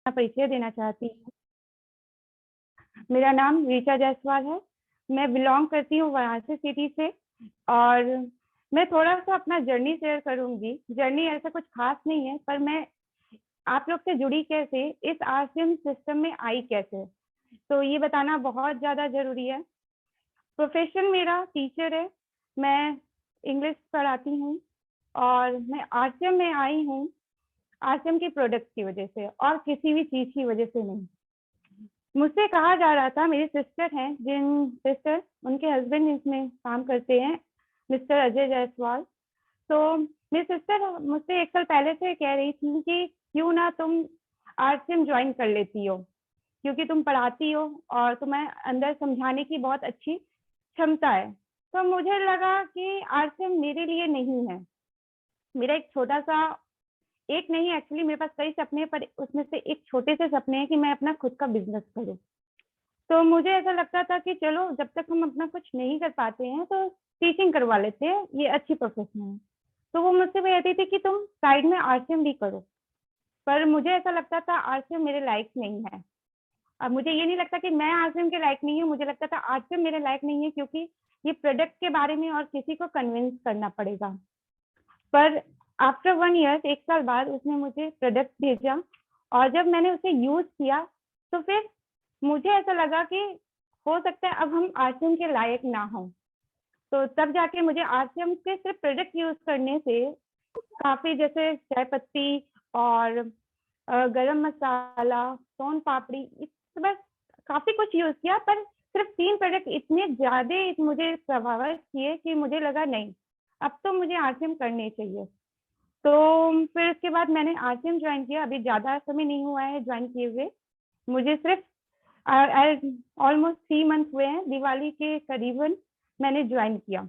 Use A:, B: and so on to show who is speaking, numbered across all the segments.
A: परिचय देना चाहती हूँ। मेरा नाम ऋचा जायसवाल है। मैं बिलॉन्ग करती हूँ वाराणसी सिटी से और मैं थोड़ा-सा अपना जर्नी शेयर करूँगी। जर्नी ऐसा कुछ ख़ास नहीं है, पर मैं आप लोग से जुड़ी कैसे, इस आरसीएम सिस्टम में आई कैसे, तो ये बताना बहुत ज़्यादा ज़रूरी है। प्रोफ़ेशन मेरा टीचर है। मैं इंग्लिश पढ़ाती हूँ और मैं आरसीएम में आई हूँ, आरसीएम के प्रोडक्ट की वज़ह से और किसी भी चीज़ की वज़ह से नहीं। मुझसे कहा जा रहा था, मेरी सिस्टर हैं, उनके हस्बैंड इसमें काम करते हैं, मिस्टर अजय जायसवाल। तो मेरी सिस्टर मुझसे 1 साल पहले से कह रही थी कि क्यों ना तुम आरसीएम जॉइन कर लेती हो, क्योंकि तुम पढ़ाती हो और तुम्हें अंदर समझाने की बहुत अच्छी क्षमता है। तो मुझे लगा कि आरसीएम मेरे लिए नहीं है। मेरा एक छोटा-सा, एक नहीं एक्चुअली मेरे पास कई सपने हैं, पर उसमें से एक छोटे से सपने हैं कि मैं अपना खुद का बिज़नेस करूँ। तो मुझे ऐसा लगता था कि चलो जब तक हम अपना कुछ नहीं कर पाते हैं तो टीचिंग करवा लेते हैं, ये अच्छी प्रोफ़ेशन है। तो वो मुझसे कहती थी कि तुम साइड में आरसीएम भी करो, पर मुझे ऐसा लगता था आरसीएम मेरे लायक नहीं है। अब मुझे ये नहीं लगता कि मैं आरसीएम के लायक नहीं हूँ, मुझे लगता था आरसीएम मेरे लायक नहीं है क्योंकि ये प्रोडक्ट के बारे में और किसी को कन्विंस करना पड़ेगा। पर आफ्टर 1 ईयर 1 साल बाद उसने मुझे प्रोडक्ट भेजा और जब मैंने उसे यूज़ किया, तो फिर मुझे ऐसा लगा कि हो सकता है अब हम आरसीएम के लायक ना हों। तो तब जाके मुझे आरसीएम के सिर्फ़ प्रोडक्ट यूज़ करने से काफ़ी, जैसे चाय पत्ती और गरम मसाला, सोन पापड़ी, इस बस काफ़ी कुछ यूज़ किया, पर सिर्फ़ 3 प्रोडक्ट इतने ज़्यादा मुझे प्रभावित किए कि मुझे लगा नहीं, अब तो मुझे आरसीएम करने चाहिए। तो फिर उसके बाद मैंने आरसीएम जॉइन किया, अभी ज़्यादा समय नहीं हुआ है जॉइन किए हुए। मुझे सिर्फ़ ऑलमोस्ट 3 मंथ हुए हैं, दिवाली के करीबन मैंने जॉइन किया।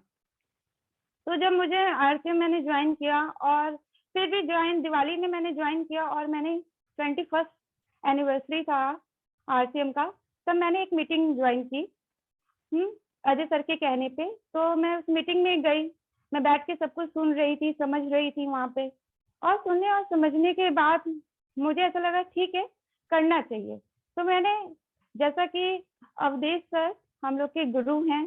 A: तो जब मुझे आरसीएम मैंने जॉइन किया और फिर भी दिवाली में मैंने जॉइन किया और मैंने 21st एनिवर्सरी था आरसीएम का, तब मैंने एक मीटिंग जॉइन की, अजय सर के कहने पे। तो मैं उस मीटिंग में गई, मैं बैठ के सब कुछ सुन रही थी, समझ रही थी वहाँ पे और सुनने और समझने के बाद मुझे ऐसा लगा ठीक है, करना चाहिए। तो मैंने, जैसा कि अवधेश सर हम लोग के गुरु हैं,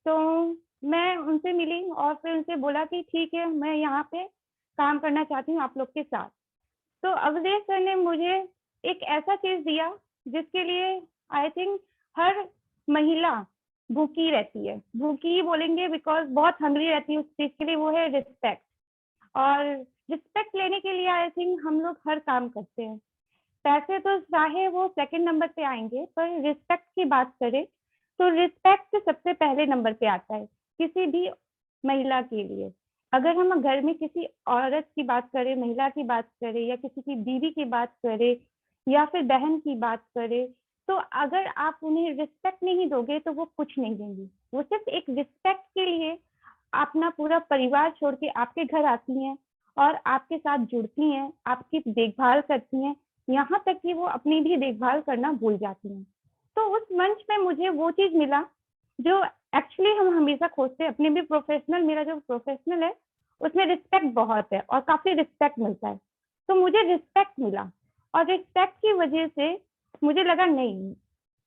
A: तो मैं उनसे मिली और फिर उनसे बोला कि ठीक है, मैं यहाँ पे काम करना चाहती हूँ आप लोग के साथ। तो अवधेश सर ने मुझे एक ऐसा चीज़ दिया जिसके लिए आई थिंक हर महिला भूखी रहती है। भूखी ही बोलेंगे बिकॉज़ बहुत हंग्री रहती है उस चीज़ के लिए, वो है रिस्पेक्ट। और रिस्पेक्ट लेने के लिए आई थिंक हम लोग हर काम करते हैं। पैसे तो चाहे वो सेकंड नंबर पे आएँगे, पर रिस्पेक्ट की बात करें, तो रिस्पेक्ट सबसे पहले नंबर पे आता है, किसी भी महिला के लिए। अगर हम घर में किसी औरत की बात करें, महिला की बात करें या किसी की बीवी की बात करें या फिर बहन की बात करें, तो अगर आप उन्हें रिस्पेक्ट नहीं दोगे, तो वो कुछ नहीं देंगी। वो सिर्फ़ एक रिस्पेक्ट के लिए अपना पूरा परिवार छोड़ के आपके घर आती हैं और आपके साथ जुड़ती हैं, आपकी देखभाल करती हैं, यहाँ तक कि वो अपनी भी देखभाल करना भूल जाती हैं। तो उस मंच में मुझे वो चीज़ मिला जो एक्चुअली हम हमेशा खोजते हैं। अपने भी मेरा जो प्रोफ़ेशनल है, उसमें रिस्पेक्ट बहुत है और काफ़ी रिस्पेक्ट मिलता है। तो मुझे रिस्पेक्ट मिला और रिस्पेक्ट की वज़ह से मुझे लगा नहीं,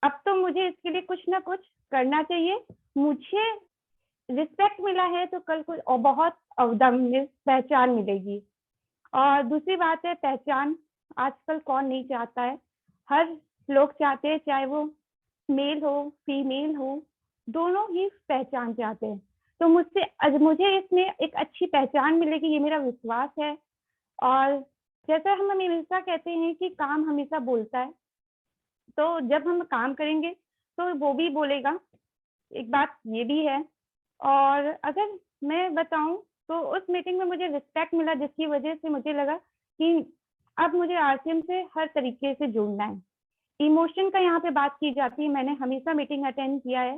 A: अब तो मुझे इसके लिए कुछ ना कुछ करना चाहिए। मुझे रिस्पेक्ट मिला है तो कल को बहुत अवदम्य पहचान मिलेगी। और दूसरी बात है पहचान, आजकल कौन नहीं चाहता है? हर लोग चाहते हैं, चाहे वो मेल हो, फीमेल हो, दोनों ही पहचान चाहते हैं। तो मुझे इसमें एक अच्छी पहचान मिलेगी, ये मेरा विश्वास है। और जैसा हम हमेशा कहते हैं कि काम हमेशा बोलता है, तो जब हम काम करेंगे, तो वो भी बोलेगा, एक बात ये भी है। और अगर मैं बताऊँ तो उस मीटिंग में मुझे रिस्पेक्ट मिला जिसकी वज़ह से मुझे लगा कि अब मुझे आरसीएम से हर तरीके से जुड़ना है। इमोशन का यहाँ पे बात की जाती है, मैंने हमेशा मीटिंग अटेंड किया है,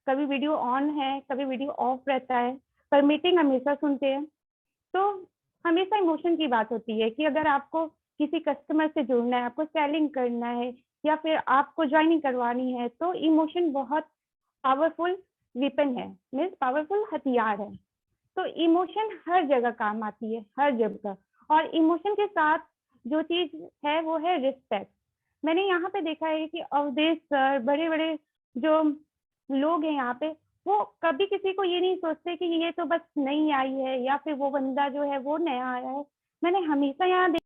A: कभी वीडियो ऑन है, कभी वीडियो ऑफ रहता है, पर मीटिंग हमेशा सुनते हैं। तो हमेशा इमोशन की बात होती है कि अगर आपको किसी कस्टमर से जुड़ना है, आपको सेलिंग करना है या फिर आपको जॉइनिंग करवानी है, तो इमोशन बहुत पावरफुल वेपन है, मीन्स पावरफुल हथियार है। तो इमोशन हर जगह काम आती है, हर जगह। और इमोशन के साथ जो चीज़ है वो है रिस्पेक्ट। मैंने यहाँ पे देखा है कि अवधेश सर, बड़े-बड़े जो लोग हैं यहाँ पे, वो कभी किसी को ये नहीं सोचते कि ये तो बस नई आई है या फिर वो बंदा जो है वो नया आया है। मैंने हमेशा यहाँ दिल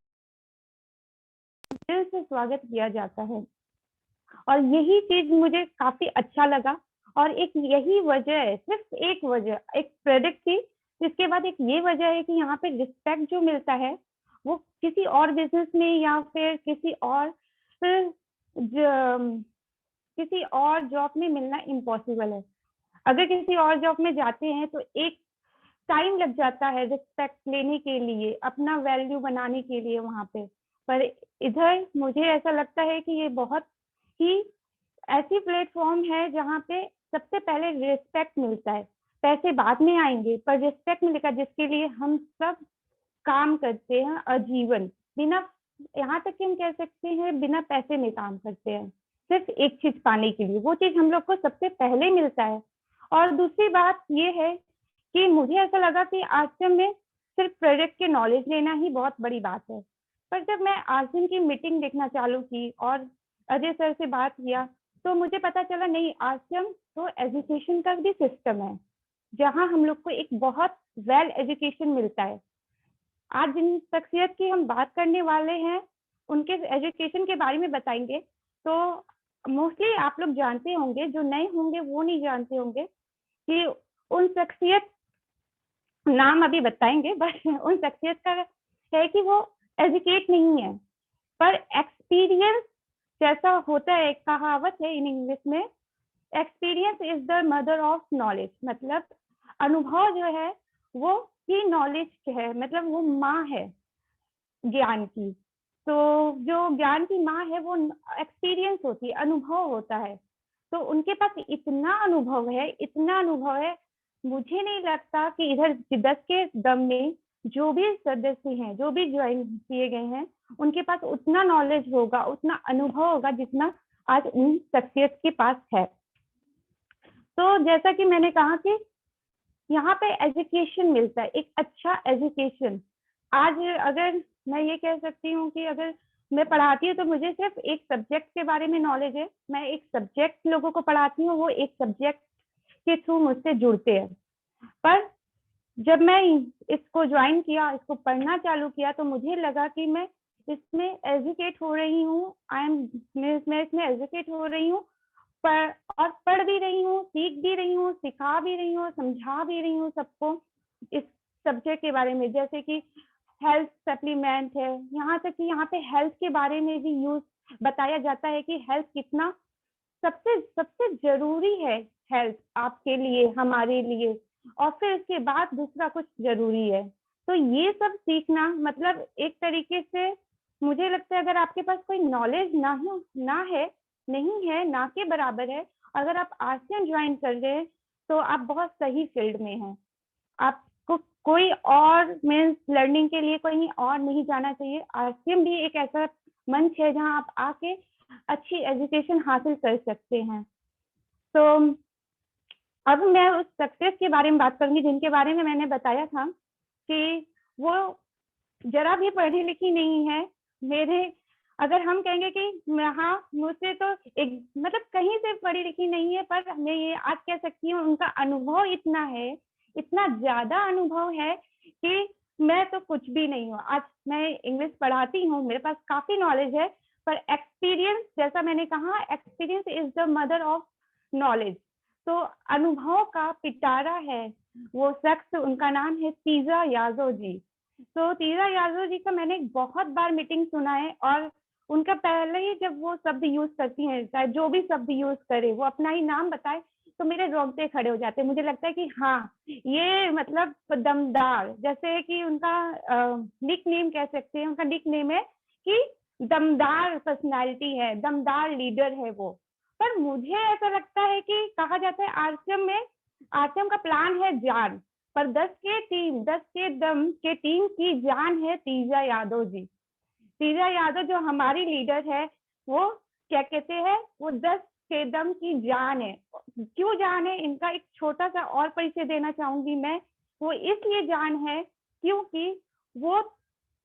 A: से स्वागत किया जाता है और यही चीज़ मुझे काफ़ी अच्छा लगा और एक यही वजह है, सिर्फ़ एक वजह, एक प्रोडक्ट थी, जिसके बाद एक ये वजह है कि यहाँ पे रिस्पेक्ट जो मिलता है, वो किसी और बिज़नेस में या फिर फिर ज किसी और जॉब में मिलना इम्पॉसिबल है। अगर किसी और जॉब में जाते हैं तो एक टाइम लग जाता है रिस्पेक्ट लेने के लिए, अपना वैल्यू बनाने के लिए वहाँ पे। पर इधर मुझे ऐसा लगता है कि ये बहुत ही ऐसी प्लेटफ़ॉर्म है जहाँ पे सबसे पहले रिस्पेक्ट मिलता है। पैसे बाद में आएँगे पर रिस्पेक्ट मिलेगा जिसके लिए हम सब काम करते हैं आजीवन। बिना यहाँ तक कि हम कह सकते हैं बिना पैसे में काम करते हैं, सिर्फ़ एक चीज़ पाने के लिए। वो चीज़ हम लोग को सबसे पहले मिलता है। और दूसरी बात ये है कि मुझे ऐसा लगा कि आश्रम में सिर्फ़ प्रोजेक्ट के नॉलेज लेना ही बहुत बड़ी बात है। पर जब मैं आश्रम की मीटिंग देखना चालू की और अजय सर से बात किया, तो मुझे पता चला नहीं आश्रम तो एजुकेशन का भी सिस्टम है, जहाँ हम लोग को एक बहुत वेल एजुकेशन मिलता है। आज जिन शख्सियत की हम बात करने वाले हैं, उनके एजुकेशन के बारे में बताएँगे, तो मोस्टली आप लोग जानते होंगे, जो नए होंगे वो नहीं जानते होंगे कि उन शख्सियत नाम अभी बताएँगे बट उन शख्सियत का है कि वो एजुकेट नहीं है, पर एक्सपीरियंस जैसा होता है, एक कहावत है इन इंग्लिश में, experience is the mother of knowledge मतलब अनुभव जो है, वो ही नॉलेज है, मतलब वो माँ है ज्ञान की। तो जो ज्ञान की माँ है वो एक्सपीरियंस होती है, अनुभव होता है। तो उनके पास इतना अनुभव है, मुझे नहीं लगता कि इधर 10 के दम में जो भी सदस्य हैं, जो भी जॉइन किए गए हैं, उनके पास उतना नॉलेज होगा, उतना अनुभव होगा जितना आज उन शख्सियत के पास है। तो जैसा कि मैंने कहा कि यहाँ पे एजुकेशन मिलता है, एक अच्छा एजुकेशन। आज अगर मैं ये कह सकती हूँ कि अगर मैं पढ़ाती हूँ तो मुझे सिर्फ़ एक सब्जेक्ट के बारे में नॉलेज है। मैं एक सब्जेक्ट लोगों को पढ़ाती हूँ, वो एक सब्जेक्ट के थ्रू मुझसे जुड़ते हैं। पर जब मैं इसको जॉइन किया, इसको पढ़ना चालू किया तो मुझे लगा कि मैं इसमें एजुकेट हो रही हूँ, मैं इसमें एजुकेट हो रही हूँ पर और पढ़ भी रही हूँ, सीख भी रही हूँ, सिखा भी रही हूँ, समझा भी रही हूँ सबको इस सब्जेक्ट के बारे में। जैसे कि हेल्थ सप्लीमेंट है, यहाँ तक कि यहाँ पे हेल्थ के बारे में भी बताया जाता है कि हेल्थ कितना सबसे सबसे ज़रूरी है हेल्थ आपके लिए, हमारे लिए और फिर उसके बाद दूसरा कुछ ज़रूरी है। तो ये सब सीखना मतलब एक तरीके से मुझे लगता है अगर आपके पास कोई नॉलेज नहीं है, ना के बराबर है, अगर आप आसियान जॉइन कर रहे हैं, तो आप बहुत सही फील्ड में हैं। आपको कोई और मीन्स लर्निंग के लिए कहीं और नहीं जाना चाहिए। आसियान भी एक ऐसा मंच है जहाँ आप आके अच्छी एजुकेशन हासिल कर सकते हैं। तो अब मैं उस सक्सेस के बारे में बात करूँगी जिनके बारे में मैंने बताया था कि वो ज़रा भी पढ़ी-लिखी नहीं है। मेरे अगर हम कहेंगे कि हाँ, मुझसे तो एक मतलब कहीं से पढ़ी-लिखी नहीं है पर मैं ये आज कह सकती हूँ उनका अनुभव इतना है, इतना ज़्यादा अनुभव है कि मैं तो कुछ भी नहीं हूँ। आज मैं इंग्लिश पढ़ाती हूँ, मेरे पास काफ़ी नॉलेज है पर एक्सपीरियंस जैसा मैंने कहा experience is the mother of knowledge. तो अनुभव का पिटारा है, वो शख्स उनका नाम है तीज़ा याज़ो जी। तो तीज़ा यादव जी का मैंने बहुत बार मीटिंग सुना है और उनका पहले ही जब वो शब्द यूज़ करती हैं, चाहे जो भी शब्द यूज़ करे, वो अपना ही नाम बताए, तो मेरे रोंगटे खड़े हो जाते हैं। मुझे लगता है कि हाँ, ये मतलब दमदार, जैसे कि उनका निक नेम कह सकते हैं, उनका निक नेम है कि दमदार पर्सनैलिटी है, दमदार लीडर है वो। पर मुझे ऐसा लगता है कि कहा जाता है आश्रम का प्लान है जान। पर 10 के दम के टीम की जान है तीजा यादव जी। तीजा यादव जो हमारी लीडर है, वो क्या कहते हैं, वो 10 के दम की जान है। क्यों जान है, इनका एक छोटा-सा और परिचय देना चाहूँगी मैं। वो इसलिए जान है, क्योंकि वो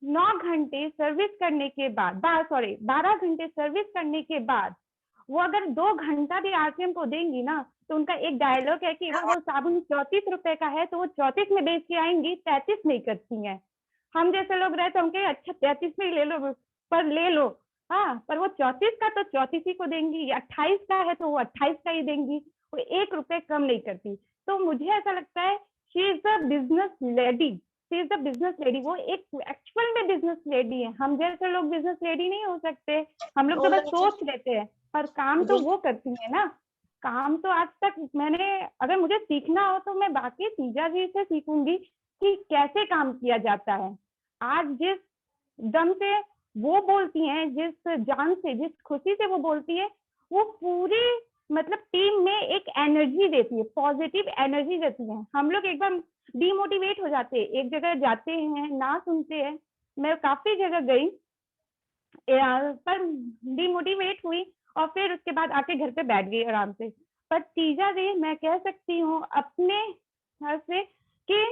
A: 9 घंटे सर्विस करने के बाद 12 घंटे सर्विस करने के बाद वो अगर 2 घंटा भी आरसीएम को देंगी ना, तो उनका एक डायलॉग है कि अगर वो साबुन 34 रुपए का है तो वो 34 में बेच के आएंगी, 33 नहीं करती हैं। हम जैसे लोग रहे तो हम कहे अच्छा 33 में ही ले लो, पर ले लो। हाँ, पर वो 34 का तो 34 ही को देंगी, या 28 का है तो वो 28 का ही देंगी, वो 1 रुपए कम नहीं करती। तो मुझे ऐसा लगता है she is the business lady, she is the business lady. वो एक एक्चुअल में बिजनेस लेडी है। हम जैसे लोग बिजनेस लेडी नहीं हो सकते, हम लोग तो बस सोच लेते हैं, पर काम तो वो करती है ना। काम तो आज तक मैंने, अगर मुझे सीखना हो तो मैं बाकी तीजा जी से सीखूंगी कि कैसे काम किया जाता है। आज जिस दम से वो बोलती हैं, जिस जान से, जिस खुशी से वो बोलती है, वो पूरी मतलब टीम में एक एनर्जी देती है, पॉजिटिव एनर्जी देती है। हम लोग एकदम डिमोटिवेट हो जाते हैं, एक जगह जाते हैं ना सुनते हैं। मैं काफी जगह गई पर डिमोटिवेट हुई और फिर उसके बाद आके घर पे बैठ गई आराम से। पर तीजा जी मैं कह सकती हूँ अपने घर से कि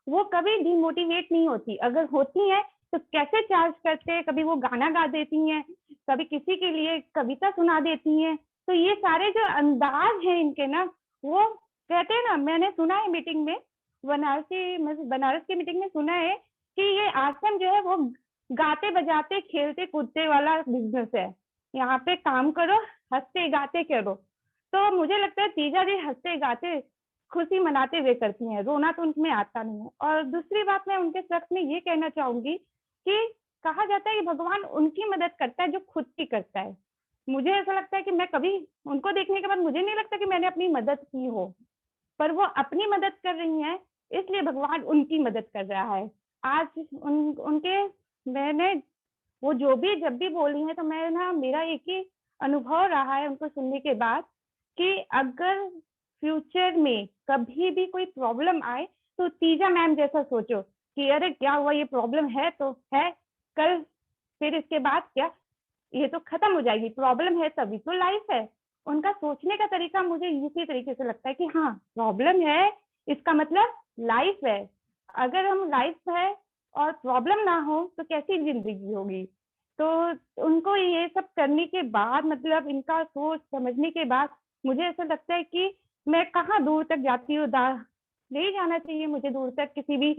A: वो कभी डिमोटिवेट नहीं होती, अगर होती है तो कैसे चार्ज करते हैं, कभी वो गाना गा देती हैं, कभी किसी के लिए कविता सुना देती हैं। तो ये सारे जो अंदाज हैं इनके ना, वो कहते हैं ना, मैंने सुना है मीटिंग में, बनारस की मीटिंग में सुना है कि ये आश्रम जो है वो गाते बजाते खेलते कूदते वाला बिजनेस है। यहाँ पे काम करो, हंसते गाते करो। तो मुझे लगता है तीजा जी हंसते गाते खुशी मनाते हुए करती हैं, रोना तो उनमें आता नहीं है। और दूसरी बात मैं उनके शख्स में ये कहना चाहूंगी कि कहा जाता है कि भगवान उनकी मदद करता है जो खुद की करता है। मुझे ऐसा लगता है कि मैं कभी उनको देखने के बाद मुझे नहीं लगता कि मैंने अपनी मदद की हो, पर वो अपनी मदद कर रही हैं, इसलिए भगवान उनकी मदद कर रहा है। आज उनके मैंने वो जो भी जब भी बोली है तो मैं ना, मेरा एक ही अनुभव रहा है उनको सुनने के बाद कि अगर फ्यूचर में कभी भी कोई प्रॉब्लम आए तो तीजा मैम जैसा सोचो कि अरे क्या हुआ, ये प्रॉब्लम है तो है, कल फिर इसके बाद क्या, ये तो खत्म हो जाएगी, प्रॉब्लम है तभी तो लाइफ है। उनका सोचने का तरीका मुझे इसी तरीके से लगता है कि हाँ प्रॉब्लम है, इसका मतलब लाइफ है। अगर हम लाइफ है और प्रॉब्लम ना हो तो कैसी जिंदगी होगी। तो उनको ये सब करने के बाद, मतलब इनका सोच समझने के बाद, मुझे ऐसा लगता है कि मैं कहाँ दूर तक जाती हूँ, नहीं जाना चाहिए मुझे दूर तक किसी भी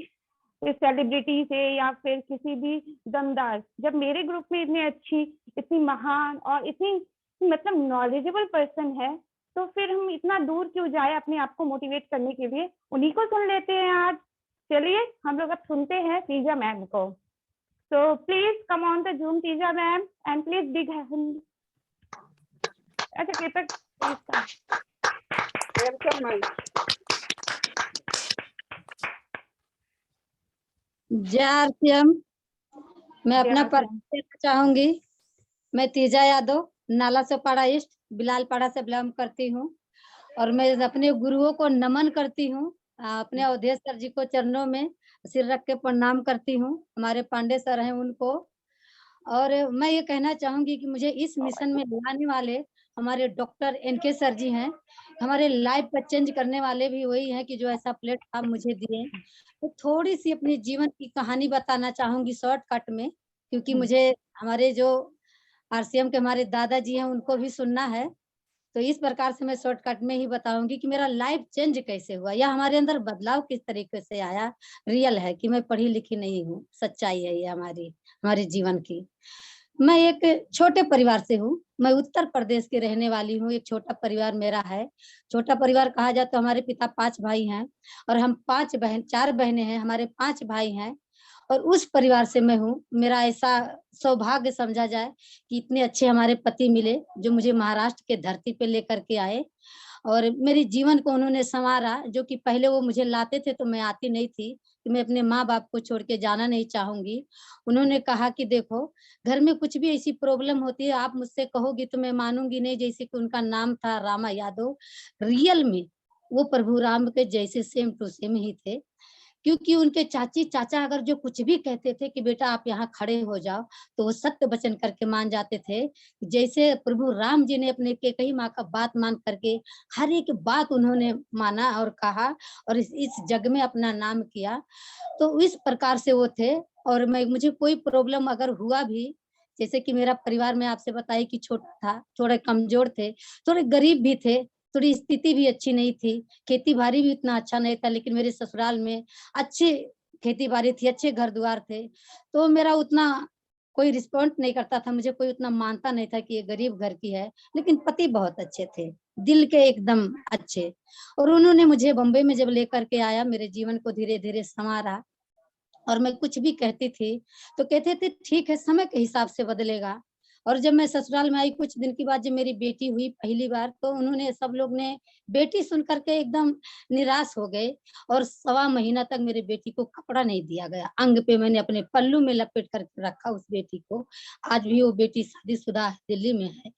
A: सेलिब्रिटी से या फिर किसी भी दमदार। जब मेरे ग्रुप में इतनी अच्छी, इतनी महान और इतनी मतलब नॉलेजेबल पर्सन है, तो फिर हम इतना दूर क्यों जाए अपने आप को मोटिवेट करने के लिए। उन्हीं को सुन लेते हैं आज। चलिए हम लोग अब सुनते हैं तीजा मैम को। So please come on the Zoom, Teja ma'am, and please big hand. अच्छा कृपया
B: वेलकम मैम।
C: जय आरसीएम। मैं अपना परिचय देना चाहूंगी। मैं तीजा यादव, नाला सोपाड़ा ईस्ट, बिलालपाड़ा से बिलोंग करती हूँ और मैं अपने गुरुओं को नमन करती हूँ। अपने अवधेश सर जी को चरणों में सिर रख के प्रणाम करती हूँ। हमारे पांडे सर हैं उनको। और मैं ये कहना चाहूंगी कि मुझे इस मिशन में लाने वाले हमारे डॉक्टर एनके सर जी हैं। हमारे लाइफ को चेंज करने वाले भी वही हैं कि जो ऐसा प्लेटफॉर्म मुझे दिए। तो थोड़ी सी अपनी जीवन की कहानी बताना चाहूंगी शॉर्टकट में, क्योंकि मुझे हमारे जो आरसीएम के हमारे दादाजी हैं उनको भी सुनना है। तो इस प्रकार से मैं शॉर्टकट में ही बताऊंगी कि मेरा लाइफ चेंज कैसे हुआ या हमारे अंदर बदलाव किस तरीके से आया। रियल है कि मैं पढ़ी लिखी नहीं हूँ, सच्चाई है ये हमारे जीवन की। मैं एक छोटे परिवार से हूँ। मैं उत्तर प्रदेश के रहने वाली हूँ। एक छोटा परिवार मेरा है। छोटा परिवार कहा जाए तो हमारे पिता 5 भाई हैं और हम 4 बहनें हैं। हमारे 5 भाई हैं और उस परिवार से मैं हूँ। मेरा ऐसा सौभाग्य समझा जाए कि इतने अच्छे हमारे पति मिले जो मुझे महाराष्ट्र के धरती पे लेकर के आए और मेरे जीवन को उन्होंने संवारा। जो कि पहले वो मुझे लाते थे तो मैं आती नहीं थी कि मैं अपने माँ बाप को छोड़ के जाना नहीं चाहूंगी। उन्होंने कहा कि देखो घर में कुछ भी ऐसी प्रॉब्लम होती है आप मुझसे कहोगी तो मैं मानूंगी नहीं। जैसे कि उनका नाम था रामा यादव। रियल में वो प्रभु राम के जैसे सेम टू सेम ही थे। क्योंकि उनके चाची चाचा अगर जो कुछ भी कहते थे कि बेटा आप यहाँ खड़े हो जाओ, तो वो सत्य वचन करके मान जाते थे। जैसे प्रभु राम जी ने अपने कैकेयी माँ का बात मान करके हर एक बात उन्होंने माना और कहा और इस जग में अपना नाम किया, तो इस प्रकार से वो थे। और मुझे कोई प्रॉब्लम अगर हुआ भी, जैसे कि मेरा परिवार में आपसे बताई कि छोटा था, थोड़े कमजोर थे, थोड़े गरीब भी थे, थोड़ी स्थिति भी अच्छी नहीं थी, खेती-बाड़ी भी इतना अच्छा नहीं था, लेकिन मेरे ससुराल में अच्छी खेती-बाड़ी थी, अच्छे घर-द्वार थे। तो मेरा उतना कोई रिस्पॉन्ड नहीं करता था, मुझे कोई उतना मानता नहीं था कि ये गरीब घर की है, लेकिन पति बहुत अच्छे थे, दिल के एकदम अच्छे। और उन्होंने मुझे बॉम्बे में जब लेकर के आया, मेरे जीवन को धीरे-धीरे सँवारा और मैं कुछ भी कहती थी, तो कहते थे ठीक है, समय के हिसाब से बदलेगा। और जब मैं ससुराल में आई कुछ दिन के बाद जब मेरी बेटी हुई पहली बार, तो उन्होंने सब लोग ने बेटी सुन कर के एकदम निराश हो गए और सवा महीना तक मेरी बेटी को कपड़ा नहीं दिया गया। अंग पे मैंने अपने पल्लू में लपेट कर के रखा उस बेटी को। आज भी वो बेटी शादीशुदा है, दिल्ली में है।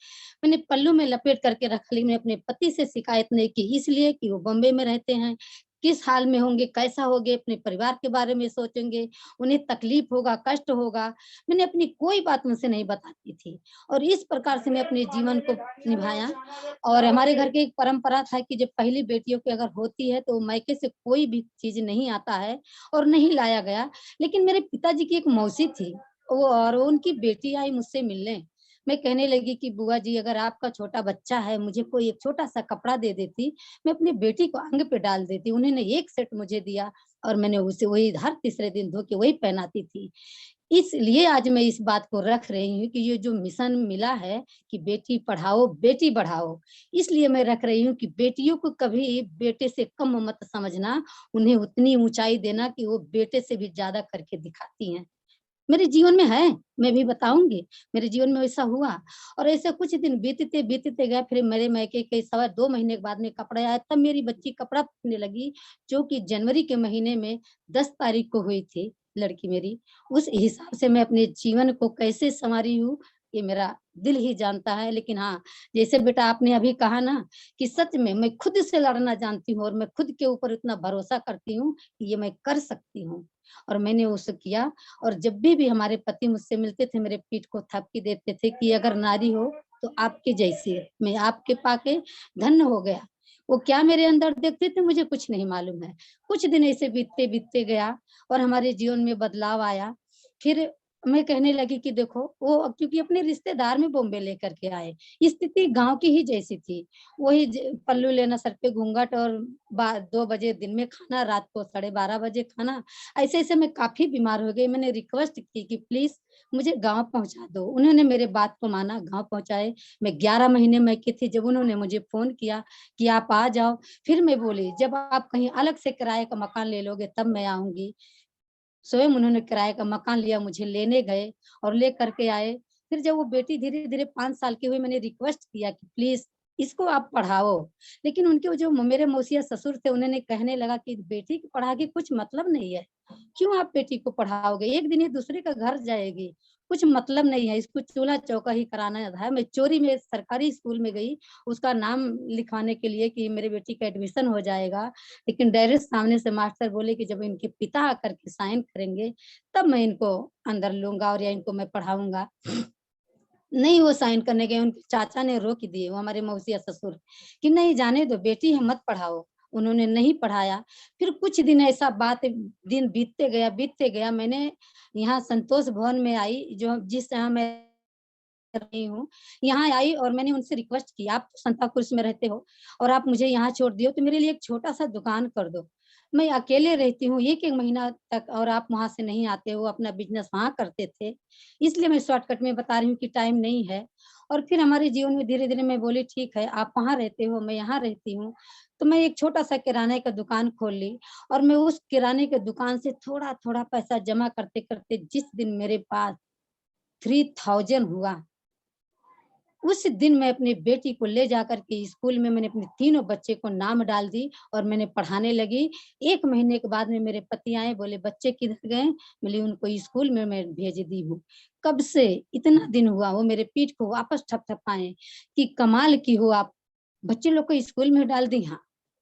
C: मैंने पल्लू में लपेट करके रखा, लेकिन मैं अपने पति से शिकायत नहीं की, इसलिए कि वो बॉम्बे में रहते हैं। किस हाल में होंगे, कैसा होंगे, अपने परिवार के बारे में सोचेंगे, उन्हें तकलीफ होगा, कष्ट होगा। मैंने अपनी कोई बात उनसे नहीं बताती थी और इस प्रकार से मैं अपने जीवन को निभाया। और हमारे घर की एक परंपरा था कि जब पहली बेटियों की अगर होती है तो मायके से कोई भी चीज़ नहीं आता है और नहीं लाया गया। लेकिन मेरे पिताजी की एक मौसी थी, वो और उनकी बेटी आई मुझसे मिलने। मैं कहने लगी कि बुआ जी अगर आपका छोटा बच्चा है, मुझे कोई एक छोटा-सा कपड़ा दे देती, मैं अपनी बेटी को अंग पे डाल देती। उन्होंने एक सेट मुझे दिया और मैंने उसे वही हर तीसरे दिन धो के वही पहनाती थी। इसलिए आज मैं इस बात को रख रही हूँ कि ये जो मिशन मिला है कि बेटी पढ़ाओ, बेटी बढ़ाओ, इसलिए मैं रख रही हूँ कि बेटियों को कभी बेटे से कम मत समझना, उन्हें उतनी ऊँचाई देना कि वो बेटे से भी ज़्यादा करके दिखाती हैं। मेरे जीवन में है, मैं भी बताऊँगी, मेरे जीवन में ऐसा हुआ। और ऐसे कुछ दिन बीतते गए, फिर मेरे मायके के सवा 2 महीने के बाद में कपड़ा आया, तब मेरी बच्ची कपड़ा पहनने लगी, जो कि जनवरी के महीने में 10 तारीख को हुई थी, लड़की मेरी। उस हिसाब से मैं अपने जीवन को कैसे सँवारी हूँ, ये मेरा दिल ही जानता है। लेकिन हाँ, जैसे बेटा आपने अभी कहा ना कि सच में मैं खुद से लड़ना जानती हूँ और मैं खुद के ऊपर इतना भरोसा करती हूँ कि ये मैं कर सकती हूँ। और मैंने उसे किया। और जब भी हमारे पति मुझसे मिलते थे, मेरे पीठ को थपकी देते थे कि अगर नारी हो तो आपके जैसी है, मैं आपके पाके धन्य हो गया। वो क्या मेरे अंदर देखते थे मुझे कुछ नहीं मालूम है। कुछ दिन ऐसे बीतते गया और हमारे जीवन में बदलाव आया। फिर मैं कहने लगी कि देखो वो क्योंकि अपने रिश्तेदार में बॉम्बे लेकर के आए, स्थिति गाँव की ही जैसी थी। वही पल्लू लेना, सर पे घूंघट और 2 बजे दिन में खाना, रात को 12:30 बजे खाना। ऐसे-ऐसे मैं काफ़ी बीमार हो गई। मैंने रिक्वेस्ट की कि प्लीज़ मुझे गाँव पहुँचा दो। उन्होंने मेरे बात को माना, गाँव पहुँचाए। मैं 11 महीने मायके थी, जब उन्होंने मुझे फ़ोन किया कि आप आ जाओ, फिर मैं बोली जब आप कहीं अलग से किराए का मकान ले लोगे तब मैं आऊँगी। स्वयं उन्होंने किराए का मकान लिया, मुझे लेने गए और लेकर के आए। फिर जब वो बेटी धीरे-धीरे 5 साल की हुई, मैंने रिक्वेस्ट किया कि प्लीज़ इसको आप पढ़ाओ। लेकिन उनके वो जो मेरे मौसिया ससुर थे, उन्होंने कहने लगा कि बेटी को पढ़ा के कुछ मतलब नहीं है। क्यों आप बेटी को पढ़ाओगे? एक दिन ये दूसरे का घर जाएगी, कुछ मतलब नहीं है, इसको चूल्हा-चौका ही कराना है। मैं चोरी में सरकारी स्कूल में गई, उसका नाम लिखवाने के लिए कि मेरे बेटी का एडमिशन हो जाएगा। लेकिन डायरेक्ट सामने से मास्टर बोले कि जब इनके पिता आकर के साइन करेंगे, तब मैं इनको अंदर लूँगा और या इनको मैं पढ़ाऊँगा। नहीं वो साइन करने गए, उनके चाचा ने रोक दिए, वो हमारे मौसिया ससुर, कि नहीं जाने दो बेटी है मत पढ़ाओ। उन्होंने नहीं पढ़ाया। फिर कुछ दिन ऐसा दिन बीतते गया, मैंने यहाँ संतोष भवन में आई, जो जिस जहाँ मैं रही हूँ, यहाँ आई और मैंने उनसे रिक्वेस्ट की, आप सांताक्रूज़ में रहते हो और आप मुझे यहाँ छोड़ दियो, तो मेरे लिए एक छोटा-सा दुकान कर दो। मैं अकेले रहती हूँ 1-1 महीना तक और आप वहाँ से नहीं आते हो, अपना बिज़नेस वहाँ करते थे। इसलिए मैं शॉर्टकट में बता रही हूँ कि टाइम नहीं है। और फिर हमारे जीवन में धीरे-धीरे मैं बोली ठीक है, आप वहाँ रहते हो, मैं यहाँ रहती हूँ। तो मैं एक छोटा-सा किराने का दुकान खोल ली और मैं उस किराने के दुकान से थोड़ा-थोड़ा पैसा जमा करते-करते जिस दिन मेरे पास 3000 हुआ, उस दिन मैं अपनी बेटी को ले जाकर के स्कूल में मैंने अपने तीनों बच्चे को नाम डाल दी और मैंने पढ़ाने लगी। 1 महीने के बाद में मेरे पति आए, बोले बच्चे किधर गए? बोली उनको स्कूल में मैं भेज दी हूँ। कब से? इतना दिन हुआ, वो मेरे पीठ को वापस थपथपाए कि कमाल की हो आप, बच्चे लोग को स्कूल में डाल दी? हाँ।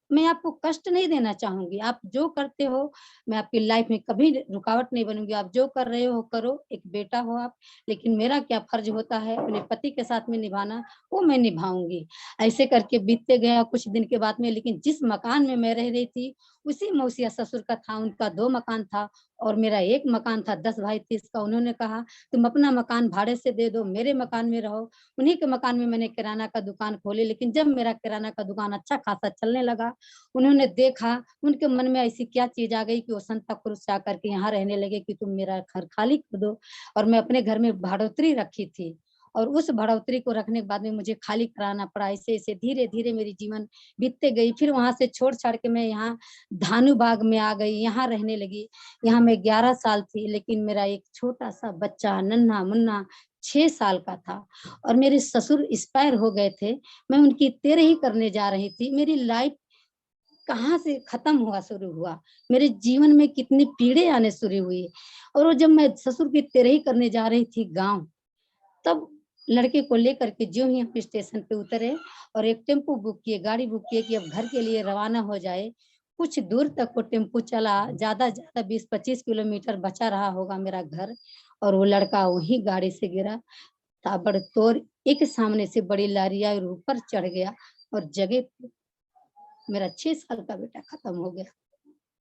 C: मैं आपको कष्ट नहीं देना चाहूंगी। आप जो करते हो, मैं आपकी लाइफ में कभी रुकावट नहीं बनूंगी। आप जो कर रहे हो करो, एक बेटा हो आप, लेकिन मेरा क्या फर्ज होता है अपने पति के साथ में निभाना, वो मैं निभाऊंगी। ऐसे करके बीतते गया कुछ दिन के बाद में, लेकिन जिस मकान में मैं रह रही थी उसी मौसिया ससुर का था, उनका 2 मकान था और मेरा 1 मकान था। 10 भाई 30 का। उन्होंने कहा तुम अपना मकान भाड़े से दे दो, मेरे मकान में रहो। उन्हीं के मकान में मैंने किराना का दुकान खोली। लेकिन जब मेरा किराना का दुकान अच्छा खासा चलने लगा, उन्होंने देखा, उनके मन में ऐसी क्या चीज आ गई कि वो संता क्रूज से आकर के यहाँ रहने लगे कि तुम मेरा घर खाली कर दो। और मैं अपने घर में भाड़ोतरी रखी थी और उस बढ़ोतरी को रखने के बाद में मुझे खाली कराना पड़ा। ऐसे ऐसे धीरे धीरे मेरी जीवन बीतते गई। फिर वहां से छोड़ छाड़ के मैं यहाँ धानु बाग में आ गई, यहाँ रहने लगी। यहाँ मैं 11 साल थी, लेकिन मेरा एक छोटा सा बच्चा नन्हा मुन्ना 6 साल का था और मेरे ससुर एक्सपायर हो गए थे। मैं उनकी तेरही करने जा रही थी। मेरी लाइफ कहाँ से खत्म हुआ शुरू हुआ, मेरे जीवन में कितनी पीड़े आने शुरू हुई। और वो जब मैं ससुर की तेरही करने जा रही थी गांव, तब लड़के को लेकर के जो ही हम स्टेशन पे उतरे और एक टेम्पो बुक किए, गाड़ी बुक किए कि अब घर के लिए रवाना हो जाए। कुछ दूर तक वो टेम्पो चला, ज्यादा 20-25 किलोमीटर बचा रहा होगा मेरा घर, और वो लड़का वही गाड़ी से गिरा। ताबड़तोड़ एक सामने से बड़ी लारी आई और ऊपर चढ़ गया और जगह मेरा 6 साल का बेटा खत्म हो गया।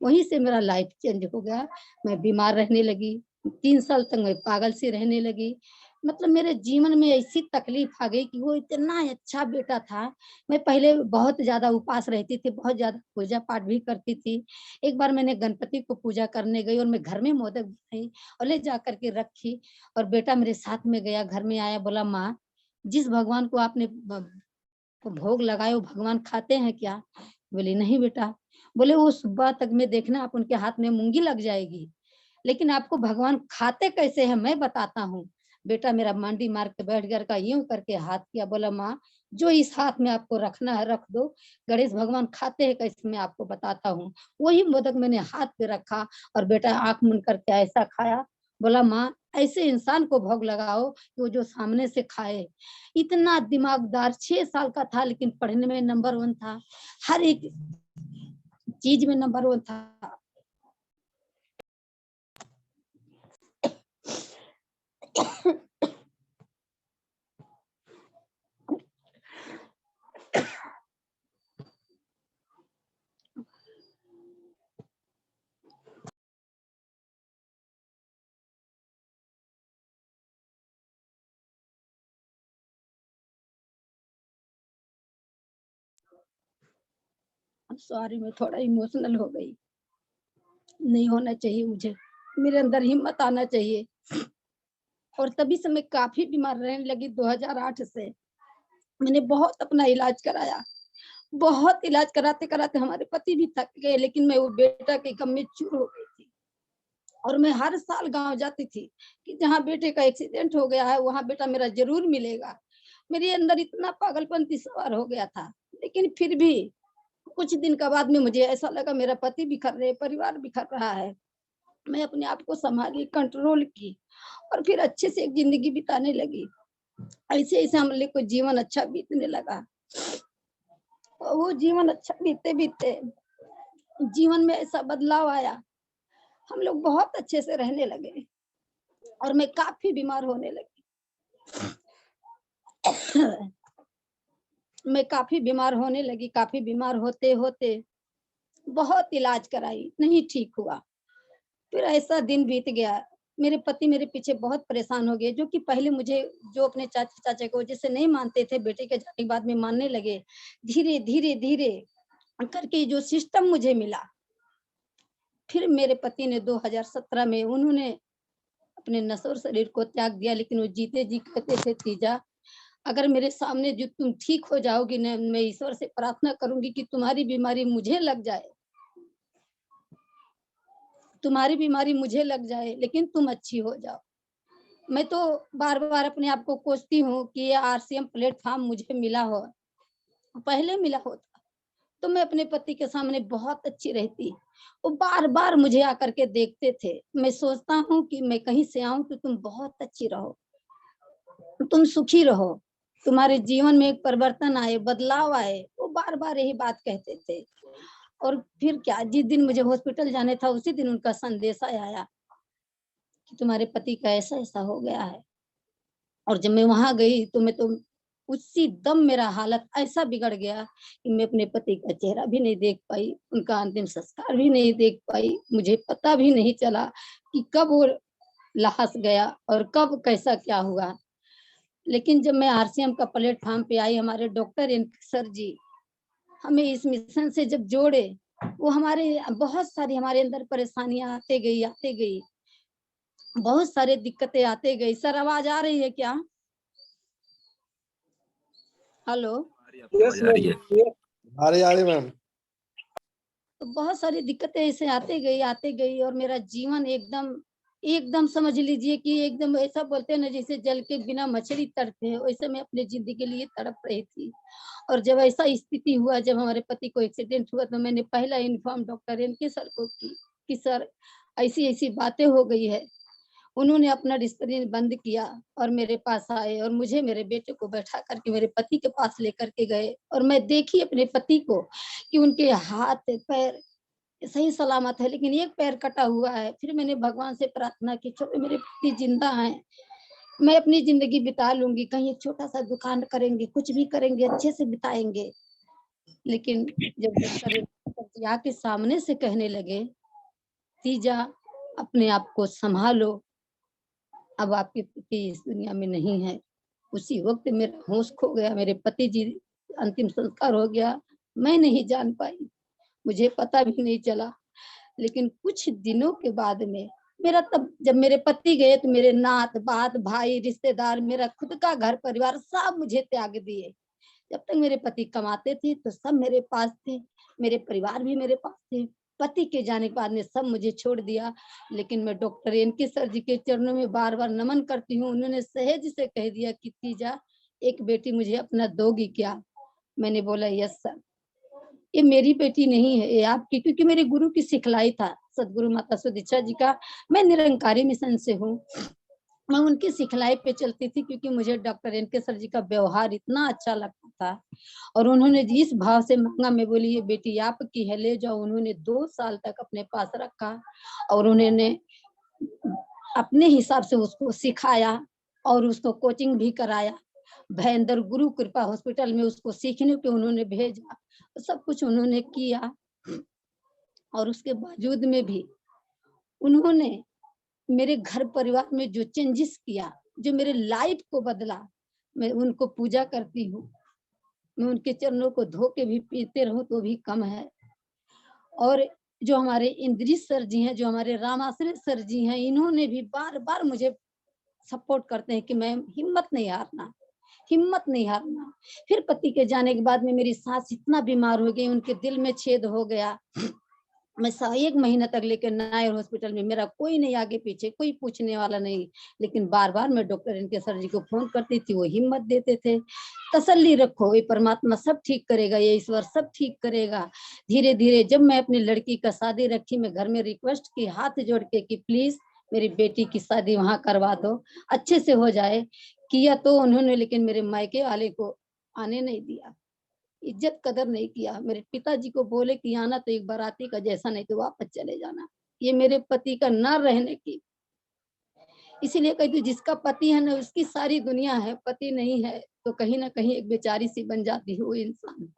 C: वहीं से मेरा लाइफ चेंज हो गया। मैं बीमार रहने लगी, 3 साल तक मैं पागल सी रहने लगी। मतलब मेरे जीवन में ऐसी तकलीफ आ गई कि वो इतना अच्छा बेटा था। मैं पहले बहुत ज्यादा उपास रहती थी, बहुत ज्यादा पूजा पाठ भी करती थी। एक बार मैंने गणपति को पूजा करने गई और मैं घर में मोदक बनाई और ले जा करके रखी, और बेटा मेरे साथ में गया, घर में आया, बोला माँ जिस भगवान को आपने भोग लगाए वो भगवान खाते हैं क्या? बोली नहीं बेटा। बोले वो सुबह तक में देखना आप उनके हाथ में मूंगी लग जाएगी, लेकिन आपको भगवान खाते कैसे हैं मैं बताता हूँ। बेटा मेरा मंडी मार के बैठ गया, यूं करके हाथ किया, बोला माँ जो इस हाथ में आपको रखना है रख दो, गणेश भगवान खाते हैं कैसे मैं आपको बताता हूँ। वही मोदक मैंने हाथ पे रखा और बेटा आंख मूंद करके ऐसा खाया। बोला माँ ऐसे इंसान को भोग लगाओ कि वो जो सामने से खाए। इतना दिमागदार, 6 साल का था, लेकिन पढ़ने में नंबर 1 था, हर एक चीज में नंबर 1 था। सॉरी मैं थोड़ा इमोशनल हो गई। नहीं होना चाहिए मुझे, मेरे अंदर हिम्मत आना चाहिए। और तभी से मैं काफी बीमार रहने लगी। 2008 से मैंने बहुत अपना इलाज कराया, बहुत इलाज कराते कराते हमारे पति भी थक गए, लेकिन मैं वो बेटा के गम में चूर हो गई थी। और मैं हर साल गांव जाती थी कि जहाँ बेटे का एक्सीडेंट हो गया है वहां बेटा मेरा जरूर मिलेगा। मेरे अंदर इतना पागलपंती सवार हो गया था। लेकिन फिर भी कुछ दिन का बाद में मुझे ऐसा लगा मेरा पति बिखर रहे, परिवार बिखर रहा है। मैं अपने आप को संभाली, कंट्रोल की और फिर अच्छे से एक जिंदगी बिताने लगी। ऐसे ऐसे हम लोग को जीवन अच्छा बीतने लगा। और वो जीवन अच्छा बीतते बीतते जीवन में ऐसा बदलाव आया, हम लोग बहुत अच्छे से रहने लगे और मैं काफी बीमार होने लगी। मैं काफी बीमार होने लगी। काफी बीमार होते होते बहुत इलाज कराई, नहीं ठीक हुआ। फिर ऐसा दिन बीत गया। मेरे पति मेरे पीछे बहुत परेशान हो गए, जो कि पहले मुझे, जो अपने चाचा चाचा को जैसे नहीं मानते थे, बेटे के जाने के बाद में मानने लगे। धीरे धीरे धीरे करके जो सिस्टम मुझे मिला, फिर मेरे पति ने 2017 में उन्होंने अपने नश्वर शरीर को त्याग दिया। लेकिन वो जीते जी कहते थे तीजा अगर मेरे सामने जो तुम ठीक हो जाओगी ना, मैं ईश्वर से प्रार्थना करूंगी कि तुम्हारी बीमारी मुझे लग जाए, तुम्हारी बीमारी मुझे लग जाए, लेकिन तुम अच्छी हो जाओ। मैं तो बार बार अपने आप को कोसती हूँ कि ये RCM प्लेटफॉर्म मुझे मिला हो, पहले मिला होता तो मैं अपने पति के सामने बहुत अच्छी रहती। वो बार बार मुझे आकर के देखते थे। मैं सोचता हूँ कि मैं कहीं से आऊं तो तुम बहुत अच्छी रहो, तुम सुखी रहो, तुम्हारे जीवन में एक परिवर्तन आए, बदलाव आए। वो बार बार यही बात कहते थे। और फिर क्या, जिस दिन मुझे हॉस्पिटल जाने था उसी दिन उनका संदेश आया कि तुम्हारे पति का ऐसा ऐसा हो गया है। और जब मैं वहां गई तो उसी दम मेरा हालत ऐसा बिगड़ गया कि मैं अपने पति का चेहरा भी नहीं देख पाई, उनका अंतिम संस्कार भी नहीं देख पाई। मुझे पता भी नहीं चला कि कब वो लाश गया और कब कैसा क्या हुआ। लेकिन जब मैं आरसीएम का प्लेटफॉर्म पे आई, हमारे डॉक्टर सर जी हमें इस मिशन से जब जोड़े, वो हमारे बहुत सारी हमारे अंदर परेशानियां आते गई, बहुत सारे दिक्कतें आते गई। सर आवाज आ रही है क्या? हेलो।
B: यस मैम, आ रही मैम।
C: तो बहुत सारी दिक्कतें ऐसे आते गई और मेरा जीवन एकदम समझ लीजिए कि एकदम ऐसा बोलते हैं ना, जैसे जल के बिना मछली तड़पे, वैसे मैं अपने जिंदगी के लिए तड़प रही थी। और जब ऐसा स्थिति हुआ, जब हमारे पति को एक्सीडेंट हुआ, तो मैंने पहला इन्फॉर्म डॉक्टर एनके सर को की कि सर ऐसी ऐसी बातें हो गई है। उन्होंने अपना डिस्प्ले बंद किया और मेरे पास आए और मुझे मेरे बेटे को बैठा करके मेरे पति के पास लेकर के गए। और मैं देखी अपने पति को कि उनके हाथ पैर सही सलामत है, लेकिन एक पैर कटा हुआ है। फिर मैंने भगवान से प्रार्थना की, चलो मेरे पति जिंदा हैं, मैं अपनी जिंदगी बिता लूंगी, कहीं एक छोटा सा दुकान करेंगे, कुछ भी करेंगे, अच्छे से बिताएंगे। लेकिन जब डॉक्टर आके सामने से कहने लगे, तीजा अपने आप को संभालो, अब आपके पति इस दुनिया में नहीं है, उसी वक्त मेरा होश खो गया, मेरे पति जी अंतिम संस्कार हो गया। मैं नहीं जान पाई, मुझे पता भी नहीं चला। लेकिन कुछ दिनों के बाद में मेरा, तब जब मेरे पति गए तो मेरे नात बात भाई रिश्तेदार, मेरा खुद का घर परिवार सब मुझे त्याग दिए। जब तक मेरे पति कमाते थे तो सब मेरे पास थे, मेरे परिवार भी मेरे पास थे। पति के जाने के बाद में सब मुझे छोड़ दिया। लेकिन मैं डॉक्टर एनके सर जी के चरणों में बार बार नमन करती हूँ। उन्होंने सहज से कह दिया कि तीजा एक बेटी मुझे अपना दोगी क्या? मैंने बोला यस सर, ये मेरी बेटी नहीं है, ये आपकी, क्योंकि मेरे गुरु की सिखलाई था सदगुरु माता सुदीक्षा जी का। मैं निरंकारी मिशन से हूँ, मैं उनकी सिखलाई पे चलती थी, क्योंकि मुझे डॉक्टर एनके सर जी का व्यवहार इतना अच्छा लगता था। और उन्होंने जिस भाव से मांगा, मैं बोली ये बेटी आपकी है, ले जाओ। उन्होंने 2 साल तक अपने पास रखा और उन्होंने अपने हिसाब से उसको सिखाया और उसको कोचिंग भी कराया। भयंदर गुरु कृपा हॉस्पिटल में उसको सीखने के उन्होंने भेजा, सब कुछ उन्होंने किया। और उसके बावजूद में भी उन्होंने मेरे घर परिवार में जो चेंजेस किया, जो मेरे लाइफ को बदला, मैं उनको पूजा करती हूँ। मैं उनके चरणों को धो के भी पीते रहूं तो भी कम है। और जो हमारे इंद्रिश सर जी हैं, जो हमारे रामाश्रय सर जी हैं, इन्होंने भी बार बार मुझे सपोर्ट करते हैं कि मैं हिम्मत नहीं हारना, हिम्मत नहीं हारना। फिर पति के जाने के बाद में मेरी सास इतना बीमार हो गई, उनके दिल में छेद हो गया। मैं 1 महीना तक लेकर नायर हॉस्पिटल में, मेरा कोई नहीं आगे पीछे, कोई पूछने वाला नहीं। लेकिन बार बार मैं डॉक्टर एनके सर जी को फोन करती थी, वो हिम्मत देते थे, तसल्ली रखो, ये परमात्मा सब ठीक करेगा, ये ईश्वर सब ठीक करेगा। धीरे धीरे जब मैं अपनी लड़की का शादी रखी, मैं घर में रिक्वेस्ट की हाथ जोड़ के कि प्लीज मेरी बेटी की शादी वहां करवा दो, अच्छे से हो जाए। किया तो उन्होंने, लेकिन मेरे मायके वाले को आने नहीं दिया, इज्जत कदर नहीं किया। मेरे पिताजी को बोले कि आना तो एक बाराती का जैसा, नहीं तो वापस चले जाना। ये मेरे पति का न रहने की, इसीलिए कहती हूँ जिसका पति है ना उसकी सारी दुनिया है, पति नहीं है तो कहीं ना कहीं एक बेचारी सी बन जाती है वो इंसान।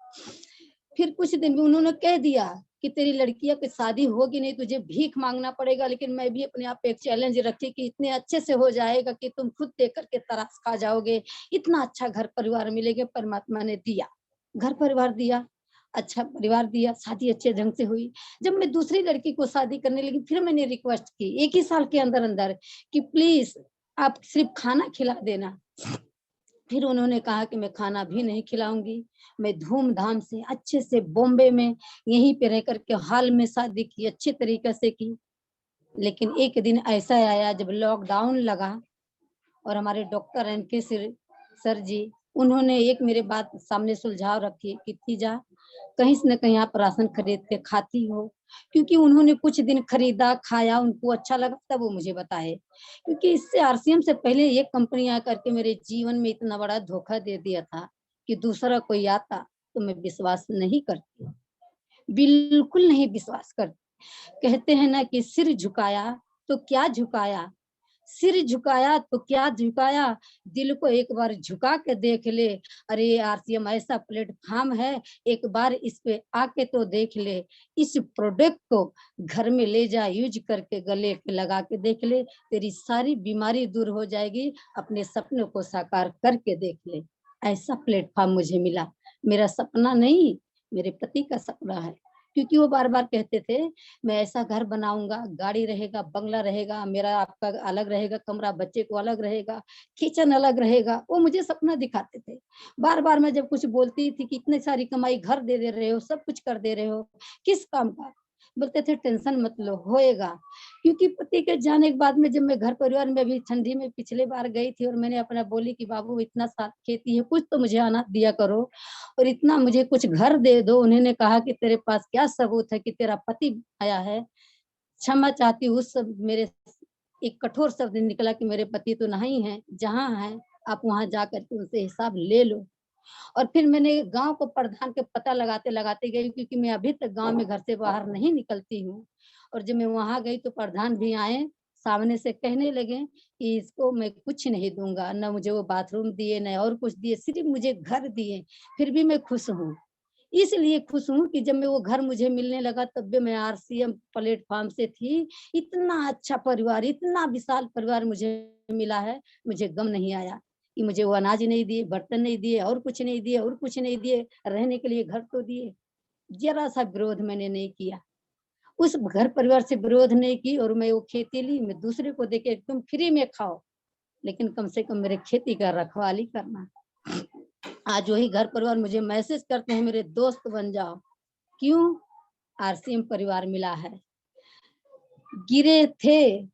C: फिर कुछ दिन में उन्होंने कह दिया कि तेरी लड़कियां की शादी होगी नहीं, तुझे भीख मांगना पड़ेगा। लेकिन मैं भी अपने आप पे एक चैलेंज रखी कि इतने अच्छे से हो जाएगा कि तुम खुद देख करके तरास खा जाओगे, इतना अच्छा घर परिवार मिलेगा। परमात्मा ने दिया, घर परिवार दिया, अच्छा परिवार दिया, शादी अच्छे ढंग से हुई। जब मैं दूसरी लड़की को शादी करने लगी, फिर मैंने रिक्वेस्ट की 1 ही साल के अंदर अंदर कि प्लीज आप सिर्फ खाना खिला देना। फिर उन्होंने कहा कि मैं खाना भी नहीं खिलाऊंगी, मैं धूमधाम से अच्छे से बॉम्बे में यहीं पे रह करके हॉल में शादी की, अच्छे तरीके से की। लेकिन एक दिन ऐसा आया जब लॉकडाउन लगा और हमारे डॉक्टर एनके सर जी, उन्होंने एक मेरे बात सामने सुलझाव रखी कि तीजा कहीं से न कहीं आप राशन खरीद के खाती हो, क्योंकि उन्होंने कुछ दिन खरीदा खाया, उनको अच्छा लगा, तब वो मुझे बताए। क्योंकि इससे आरसीएम से पहले एक कंपनी आकर के मेरे जीवन में इतना बड़ा धोखा दे दिया था कि दूसरा कोई आता तो मैं विश्वास नहीं करती, बिल्कुल नहीं विश्वास करती। कहते हैं ना कि सिर झुकाया तो क्या झुकाया, सिर झुकाया तो क्या झुकाया, दिल को एक बार झुका के देख ले। अरे आरसीएम ऐसा प्लेटफॉर्म है, एक बार इस पे आके तो देख ले। इस प्रोडक्ट को घर में ले जा, यूज करके गले पे लगा के देख ले, तेरी सारी बीमारी दूर हो जाएगी। अपने सपनों को साकार करके देख ले। ऐसा प्लेटफॉर्म मुझे मिला, मेरा सपना नहीं, मेरे पति का सपना है। क्योंकि वो बार बार कहते थे मैं ऐसा घर बनाऊंगा, गाड़ी रहेगा, बंगला रहेगा, मेरा आपका अलग रहेगा कमरा, बच्चे को अलग रहेगा, किचन अलग रहेगा। वो मुझे सपना दिखाते थे। बार बार मैं जब कुछ बोलती थी कि इतनी सारी कमाई, घर दे दे रहे हो, सब कुछ कर दे रहे हो, किस काम का, बोलते थे टेंशन मत लो, होएगा। क्योंकि पति के जाने के बाद में जब मैं घर परिवार में भी ठंडी में पिछले बार गई थी और मैंने अपना बोली कि बाबू इतना साथ खेती है, कुछ तो मुझे अनाज दिया करो और इतना मुझे कुछ घर दे दो। उन्होंने कहा कि तेरे पास क्या सबूत है कि तेरा पति आया है। क्षमा चाहती हूँ, उस सब मेरे एक कठोर शब्द निकला कि मेरे पति तो नहीं है, जहाँ है आप वहां जाकर के उनसे हिसाब ले लो। और फिर मैंने गांव को प्रधान के पता लगाते लगाते गई, क्योंकि मैं अभी तक गांव में घर से बाहर नहीं निकलती हूँ। और जब मैं वहां गई तो प्रधान भी आए, सामने से कहने लगे कि इसको मैं कुछ नहीं दूंगा, न मुझे वो बाथरूम दिए न और कुछ दिए, सिर्फ मुझे घर दिए। फिर भी मैं खुश हूँ, इसलिए खुश हूँ कि जब मैं वो घर मुझे मिलने लगा तब भी मैं आरसीएम प्लेटफॉर्म से थी। इतना अच्छा परिवार, इतना विशाल परिवार मुझे मिला है, मुझे गम नहीं आया कि मुझे वो अनाज नहीं दिए, बर्तन नहीं दिए, और कुछ नहीं दिए, और कुछ नहीं दिए, रहने के लिए घर तो दिए। जरा सा विरोध मैंने नहीं किया, उस घर परिवार से विरोध नहीं की। और मैं वो खेती ली, मैं दूसरे को देके तुम फ्री में खाओ, लेकिन कम से कम मेरे खेती का रखवाली करना। आज वही घर परिवार मुझे मैसेज करते हैं मेरे दोस्त बन जाओ। क्यों? आरसीएम परिवार मिला है। गिरे थे,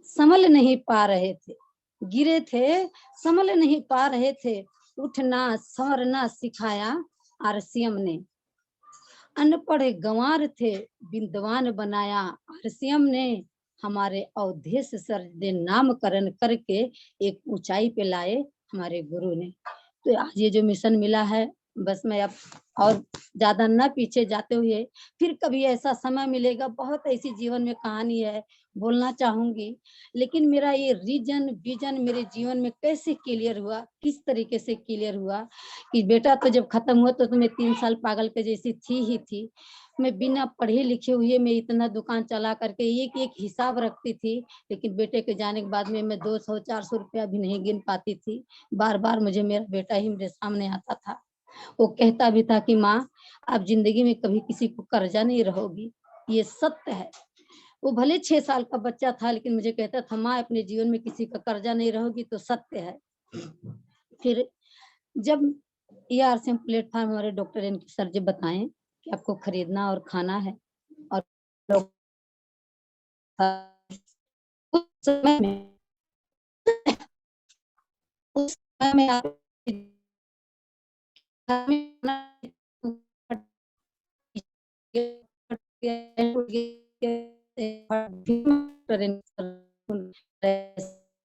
C: संभल नहीं पा रहे थे, गिरे थे, संभल नहीं पा रहे थे, उठना संवरना सिखाया आरसीएम ने। अनपढ़ गंवार थे, विद्वान बनाया आरसीएम ने। हमारे अवधेश सर ने नामकरण करके एक ऊंचाई पे लाए हमारे गुरु ने। तो आज ये जो मिशन मिला है, बस मैं अब और ज्यादा न पीछे जाते हुए, फिर कभी ऐसा समय मिलेगा, बहुत ऐसी जीवन में कहानी है, बोलना चाहूंगी। लेकिन मेरा ये रीजन विजन मेरे जीवन में कैसे क्लियर हुआ, किस तरीके से क्लियर हुआ कि बेटा तो जब खत्म हुआ तो मैं 3 साल पागल के जैसी थी ही थी। मैं बिना पढ़े लिखे हुए मैं इतना दुकान चला करके एक एक हिसाब रखती थी, लेकिन बेटे के जाने के बाद में मैं 200-400 रुपया भी नहीं गिन पाती थी। बार बार मुझे मेरा बेटा ही मेरे सामने आता था। वो कहता भी था कि माँ आप जिंदगी में कभी किसी को कर्जा नहीं रहोगी, ये सत्य है। वो भले 6 साल का बच्चा था, लेकिन मुझे कहता था माँ अपने जीवन में किसी का कर्जा नहीं रहोगी, तो सत्य है। फिर जब आरसीएम प्लेटफॉर्म हमारे डॉक्टर एन के सर जी बताएं कि आपको खरीदना और खाना है, और उस समय में आप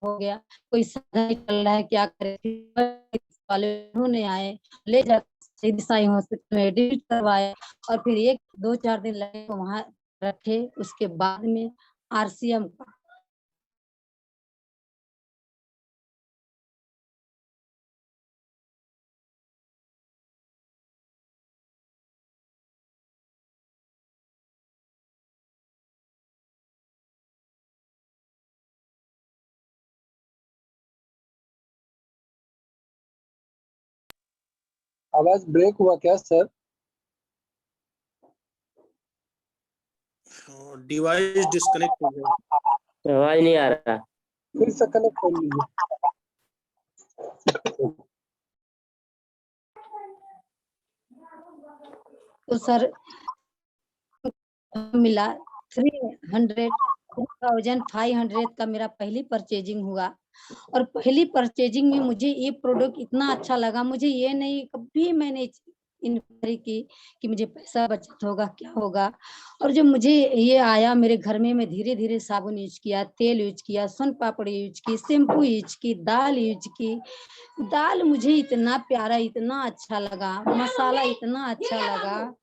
C: हो गया, कोई साधन चल रहा है, क्या करे वाले उन्होंने आए, ले जा सीधी साई हॉस्पिटल में एडमिट करवाया। और फिर 1-2-4 दिन लगे वहां रखे। उसके बाद में आरसीएम का
B: आवाज ब्रेक हुआ क्या सर?
D: डिवाइस डिस्कनेक्ट हो गया,
E: आवाज नहीं आ रहा।
B: फिर से कनेक्ट कर लीजिए।
C: तो सर मिला 3,500 का मेरा पहली परचेजिंग हुआ। और पहली परचेजिंग में मुझे ये प्रोडक्ट इतना अच्छा लगा, मुझे ये नहीं, कभी मैंने इंक्वायरी की कि मुझे पैसा बचत होगा, क्या होगा। और जब मुझे ये आया मेरे घर में, मैं धीरे-धीरे साबुन यूज़ किया, तेल यूज़ किया, सोन पापड़ी यूज़ की, शैम्पू यूज़ की, दाल यूज़ की। दाल मुझे इतना प्यारा, इतना अच्छा लगा, मसाला इतना अच्छा लगा।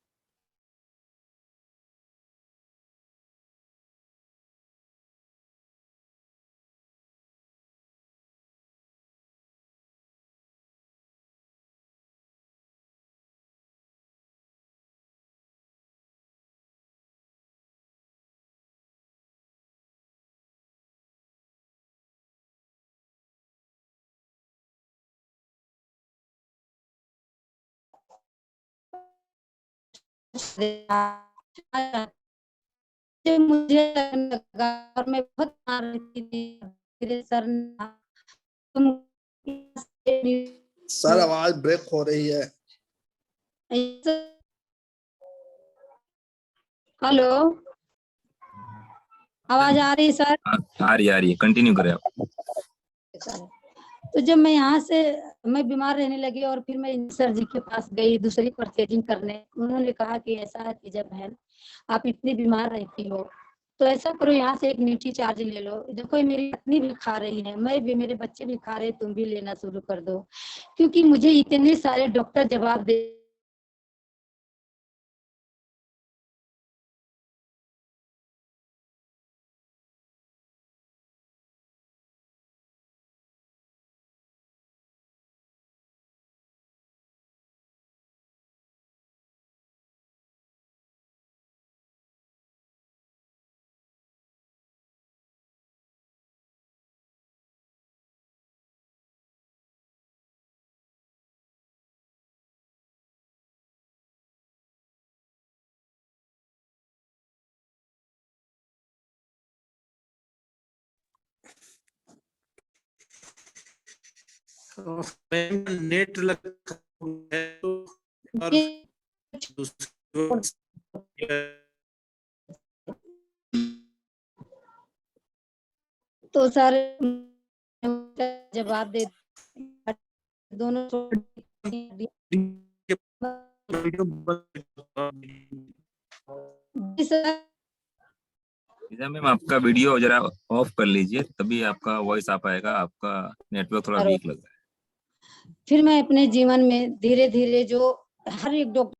C: मुझे लगने लगा और मैं बहुत बीमार रहती थी। मेरे सर
D: सर आवाज ब्रेक हो रही है।
C: हेलो, आवाज आ रही है सर?
E: आ रही है, कंटिन्यू करें आप।
C: तो जब मैं यहाँ से मैं बीमार रहने लगी और फिर मैं सर जी के पास गई दूसरी परचेजिंग करने। उन्होंने कहा कि ऐसा है कि जब बहन आप इतनी बीमार रहती हो तो ऐसा करो, यहाँ से एक न्यूट्री चार्ज ले लो। देखो मेरी पत्नी भी खा रही है, मैं भी, मेरे बच्चे भी खा रहे, तुम भी लेना शुरू कर दो। क्योंकि मुझे इतने सारे डॉक्टर जवाब दे
D: मैम नेट लग है तो और
C: तो सर जवाब दे दोनों
E: मैम आपका वीडियो जरा ऑफ कर लीजिए, तभी आपका वॉइस आ पाएगा। आपका नेटवर्क थोड़ा वीक लग रहा है।
C: फिर मैं अपने जीवन में धीरे धीरे जो हर एक डॉक्टर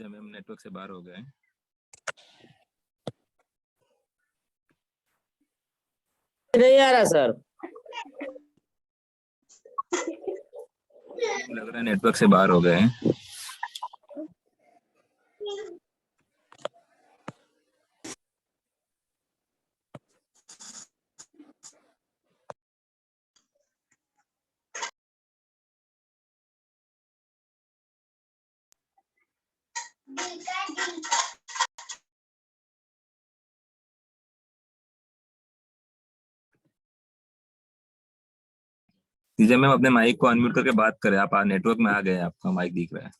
E: मैम नेटवर्क से बाहर हो गए।
F: नहीं आ रहा सर,
E: लग रहा है नेटवर्क से बाहर हो गए हैं। मैम अपने माइक को अनम्यूट करके बात करें। आप नेटवर्क में आ गए, आपका माइक दिख रहा है।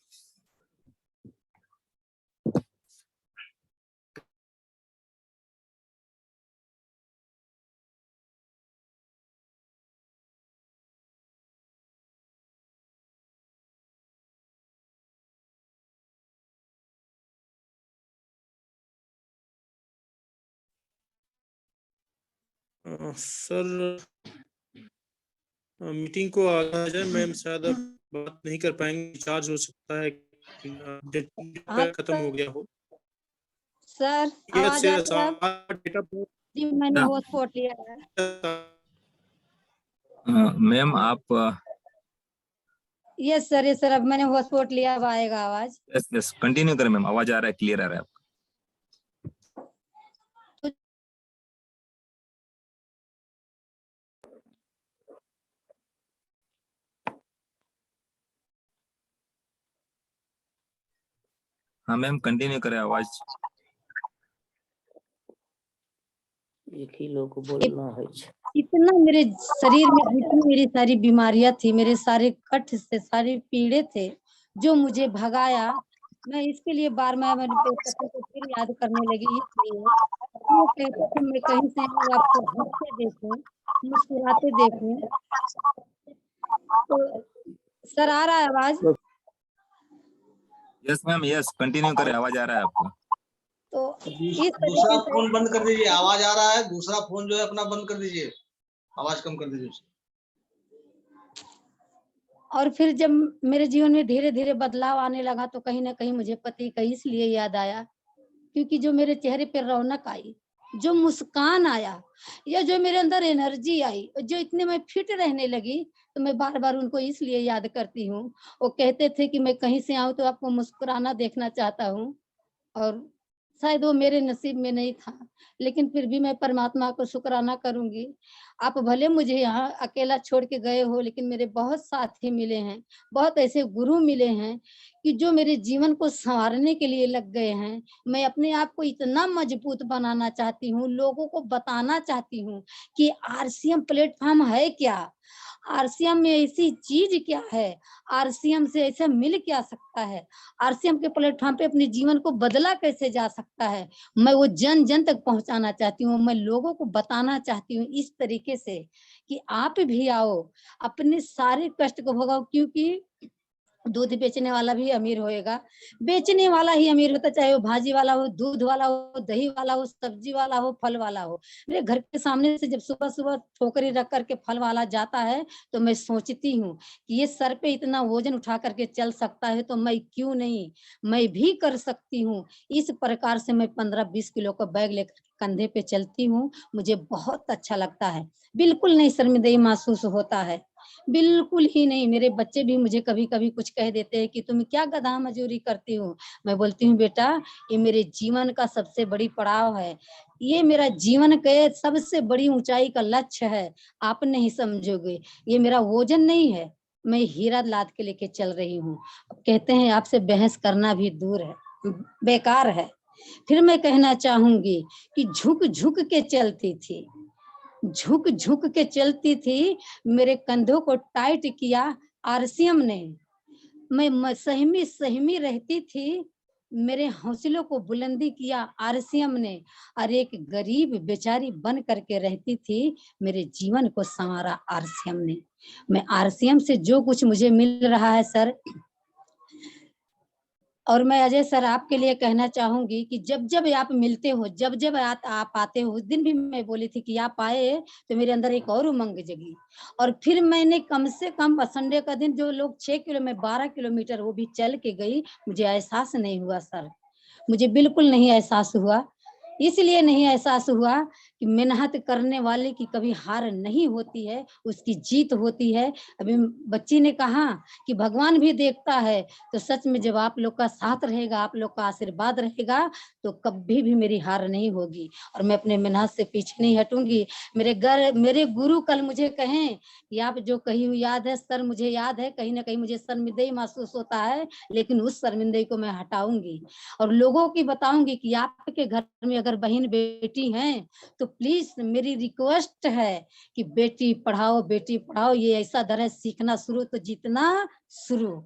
D: सर मीटिंग को आगा जाए। मैम शायद अब बात नहीं कर पाएंगे, चार्ज हो सकता है खत्म हो गया हो।
C: सर आवाज आ रही है?
D: डेटा
C: जी मैंने हॉटस्पॉट लिया है।
E: मैम आप
C: यस सर अब मैंने हॉटस्पॉट लिया, अब आएगा आवाज।
E: यस कंटिन्यू करें मैम, आवाज आ रहा है, क्लियर आ रहा है आपका। हाँ मैम कंटिन्यू करें, आवाज।
F: एक ही लोग को बोलना है।
C: इतना मेरे शरीर में जितनी मेरी सारी बीमारियां थी, मेरे सारे कष्ट से सारे पीड़े थे, जो मुझे भगाया, मैं इसके लिए बार बार मेरे पति को फिर याद करने लगी। इसलिए वो कहते थे मैं कहीं से आऊं आपको हंसते देखूं, मुस्कुराते देखूं। तो सर आ रहा है आवाज?
E: यस मैम, यस, कंटिन्यू करें, आवाज आ रहा है आपको।
C: तो इस
G: दूसरा
C: तरीके
G: फोन
C: से
G: बंद कर दीजिए, आवाज आ रहा है, दूसरा फोन जो है अपना बंद कर दीजिए, आवाज कम कर दीजिए।
C: और फिर जब मेरे जीवन में धीरे धीरे बदलाव आने लगा तो कहीं ना कहीं मुझे पति का इसलिए याद आया, क्योंकि जो मेरे चेहरे पर रौनक आई, जो मुस्कान आया, या जो मेरे अंदर एनर्जी आई, जो इतने मैं फिट रहने लगी, तो मैं बार बार उनको इसलिए याद करती हूँ। वो कहते थे कि मैं कहीं से आऊं तो आपको मुस्कुराना देखना चाहता हूँ, और शायद वो मेरे नसीब में नहीं था, लेकिन फिर भी मैं परमात्मा को शुक्राना करूंगी। आप भले मुझे यहाँ अकेला छोड़ के गए हो, लेकिन मेरे बहुत साथी मिले हैं, बहुत ऐसे गुरु मिले हैं कि जो मेरे जीवन को संवारने के लिए लग गए हैं। मैं अपने आप को इतना मजबूत बनाना चाहती हूँ, लोगों को बताना चाहती हूँ कि आरसीएम प्लेटफॉर्म है क्या, आरसीएम में ऐसी चीज क्या है, आरसीएम से ऐसा मिल क्या सकता है, आरसीएम के प्लेटफॉर्म पे अपने जीवन को बदला कैसे जा सकता है। मैं वो जन जन तक पहुंचाना चाहती हूँ, मैं लोगों को बताना चाहती हूँ इस तरीके से कि आप भी आओ, अपने सारे कष्ट को भगाओ। क्योंकि दूध बेचने वाला भी अमीर होएगा, बेचने वाला ही अमीर होता, चाहे वो भाजी वाला हो, दूध वाला हो, दही वाला हो, सब्जी वाला हो, फल वाला हो। मेरे घर के सामने से जब सुबह सुबह ठोकरी रख करके फल वाला जाता है तो मैं सोचती हूँ कि ये सर पे इतना वजन उठा करके चल सकता है तो मैं क्यों नहीं, मैं भी कर सकती हूँ। इस प्रकार से मैं 15-20 किलो का बैग लेकर कंधे पे चलती हूँ। मुझे बहुत अच्छा लगता है, बिल्कुल नहीं शर्मिंदगी महसूस होता है, बिल्कुल ही नहीं। मेरे बच्चे भी मुझे कभी कभी कुछ कह देते हैं कि तुम क्या गधा मजूरी करती हो। मैं बोलती हूँ बेटा, ये मेरे जीवन का सबसे बड़ी पड़ाव है, ये मेरा जीवन के सबसे बड़ी ऊंचाई का लक्ष्य है। आप नहीं समझोगे, ये मेरा वजन नहीं है, मैं हीरा लाद के लेके चल रही हूँ। कहते हैं आपसे बहस करना भी दूर है, बेकार है। फिर मैं कहना चाहूंगी कि झुक झुक के चलती थी, झुक झुक के चलती थी, मेरे कंधों को टाइट किया आरसीएम ने। मैं सहमी सहमी रहती थी, मेरे हौसलों को बुलंदी किया आरसीएम ने, और एक गरीब बेचारी बन करके रहती थी, मेरे जीवन को संवारा आरसीएम ने। मैं आरसीएम से जो कुछ मुझे मिल रहा है सर, और मैं अजय सर आपके लिए कहना चाहूंगी कि जब जब आप मिलते हो, जब जब आप आते हो, उस दिन भी मैं बोली थी कि आप आए तो मेरे अंदर एक और उमंग जगी। और फिर मैंने कम से कम संडे का दिन जो लोग 6 किलो में 12 किलोमीटर वो भी चल के गई, मुझे एहसास नहीं हुआ सर, मुझे बिल्कुल नहीं एहसास हुआ। इसलिए नहीं एहसास हुआ कि मेहनत करने वाले की कभी हार नहीं होती है, उसकी जीत होती है। अभी बच्ची ने कहा कि भगवान भी देखता है, तो सच में जब आप लोग का साथ रहेगा, आप लोग का आशीर्वाद रहेगा, तो कभी भी मेरी हार नहीं होगी और मैं अपने मेहनत से पीछे नहीं हटूंगी। मेरे गुरु कल मुझे कहें कि आप जो कही हुई याद है सर, मुझे याद है, कहीं ना कहीं मुझे शर्मिंदगी महसूस होता है, लेकिन उस शर्मिंदगी को मैं हटाऊंगी और लोगों की बताऊंगी कि आपके घर में अगर बहन बेटी हैं तो प्लीज मेरी रिक्वेस्ट है कि बेटी पढ़ाओ, बेटी पढ़ाओ। ये ऐसा दर है, सीखना शुरू तो जीतना शुरू,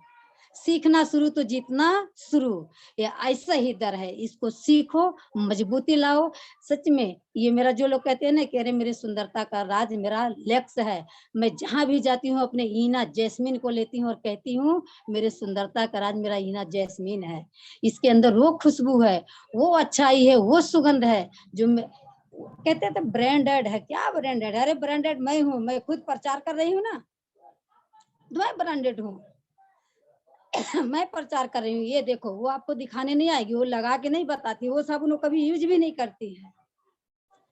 C: सीखना शुरू तो जीतना शुरू, ये ऐसा ही दर है। इसको सीखो, मजबूती लाओ। सच में ये मेरा जो लोग कहते हैं ना कि अरे मेरी सुंदरता का राज मेरा लक्ष्य है, मैं जहां भी जाती हूँ अपने ईना जैस्मीन को लेती हूँ और कहती हूँ मेरे सुंदरता का राज मेरा ईना जैस्मीन है। इसके अंदर वो खुशबू है, वो अच्छाई है, वो सुगंध है जो कहते थे ब्रांडेड है। क्या ब्रांडेड? अरे ब्रांडेड मैं हूँ, मैं खुद प्रचार कर रही हूँ ना, मैं ब्रांडेड हूँ। मैं प्रचार कर रही हूँ, ये देखो। वो आपको दिखाने नहीं आएगी, वो लगा के नहीं बताती, वो साबुन कभी यूज भी नहीं करती है,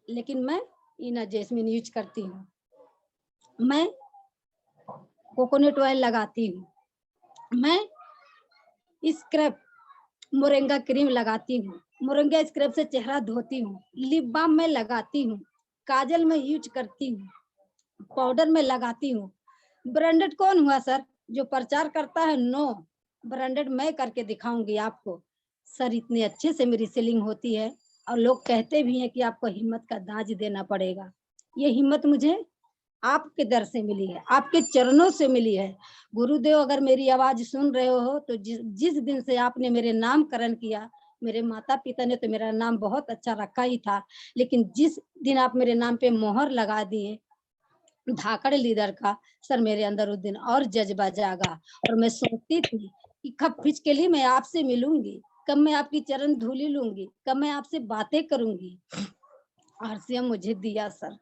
C: लेकिन मैं ईना जैस्मिन यूज करती हूँ। मैं कोकोनट ऑयल लगाती हूँ, मैं स्क्रब मोरिंगा क्रीम लगाती हूँ, मोरिंगा स्क्रब से चेहरा धोती हूँ, लिप बाम में लगाती हूँ, काजल में यूज करती हूँ, पाउडर में लगाती हूँ। ब्रांडेड कौन हुआ सर? जो प्रचार करता है। नो, ब्रांडेड मैं करके दिखाऊंगी आपको सर। इतने अच्छे से मेरी सेलिंग होती है और लोग कहते भी हैं कि आपको हिम्मत का दाज देना पड़ेगा। ये हिम्मत मुझे आपके दर से मिली है, आपके चरणों से मिली है। गुरुदेव अगर मेरी आवाज सुन रहे हो तो जिस दिन से आपने मेरे नामकरण किया, मेरे माता पिता ने तो मेरा नाम बहुत अच्छा रखा ही था, लेकिन जिस दिन आप मेरे नाम पे मोहर लगा दिए धाकड़ लीडर का, सर मेरे अंदर उस दिन और जज्बा जागा और मैं सोचती थी कि कब फिजिकली मैं आपसे मिलूंगी, कब मैं आपकी चरण धूली लूंगी, कब मैं आपसे बातें करूंगी। आरसीएम मुझे दिया सर।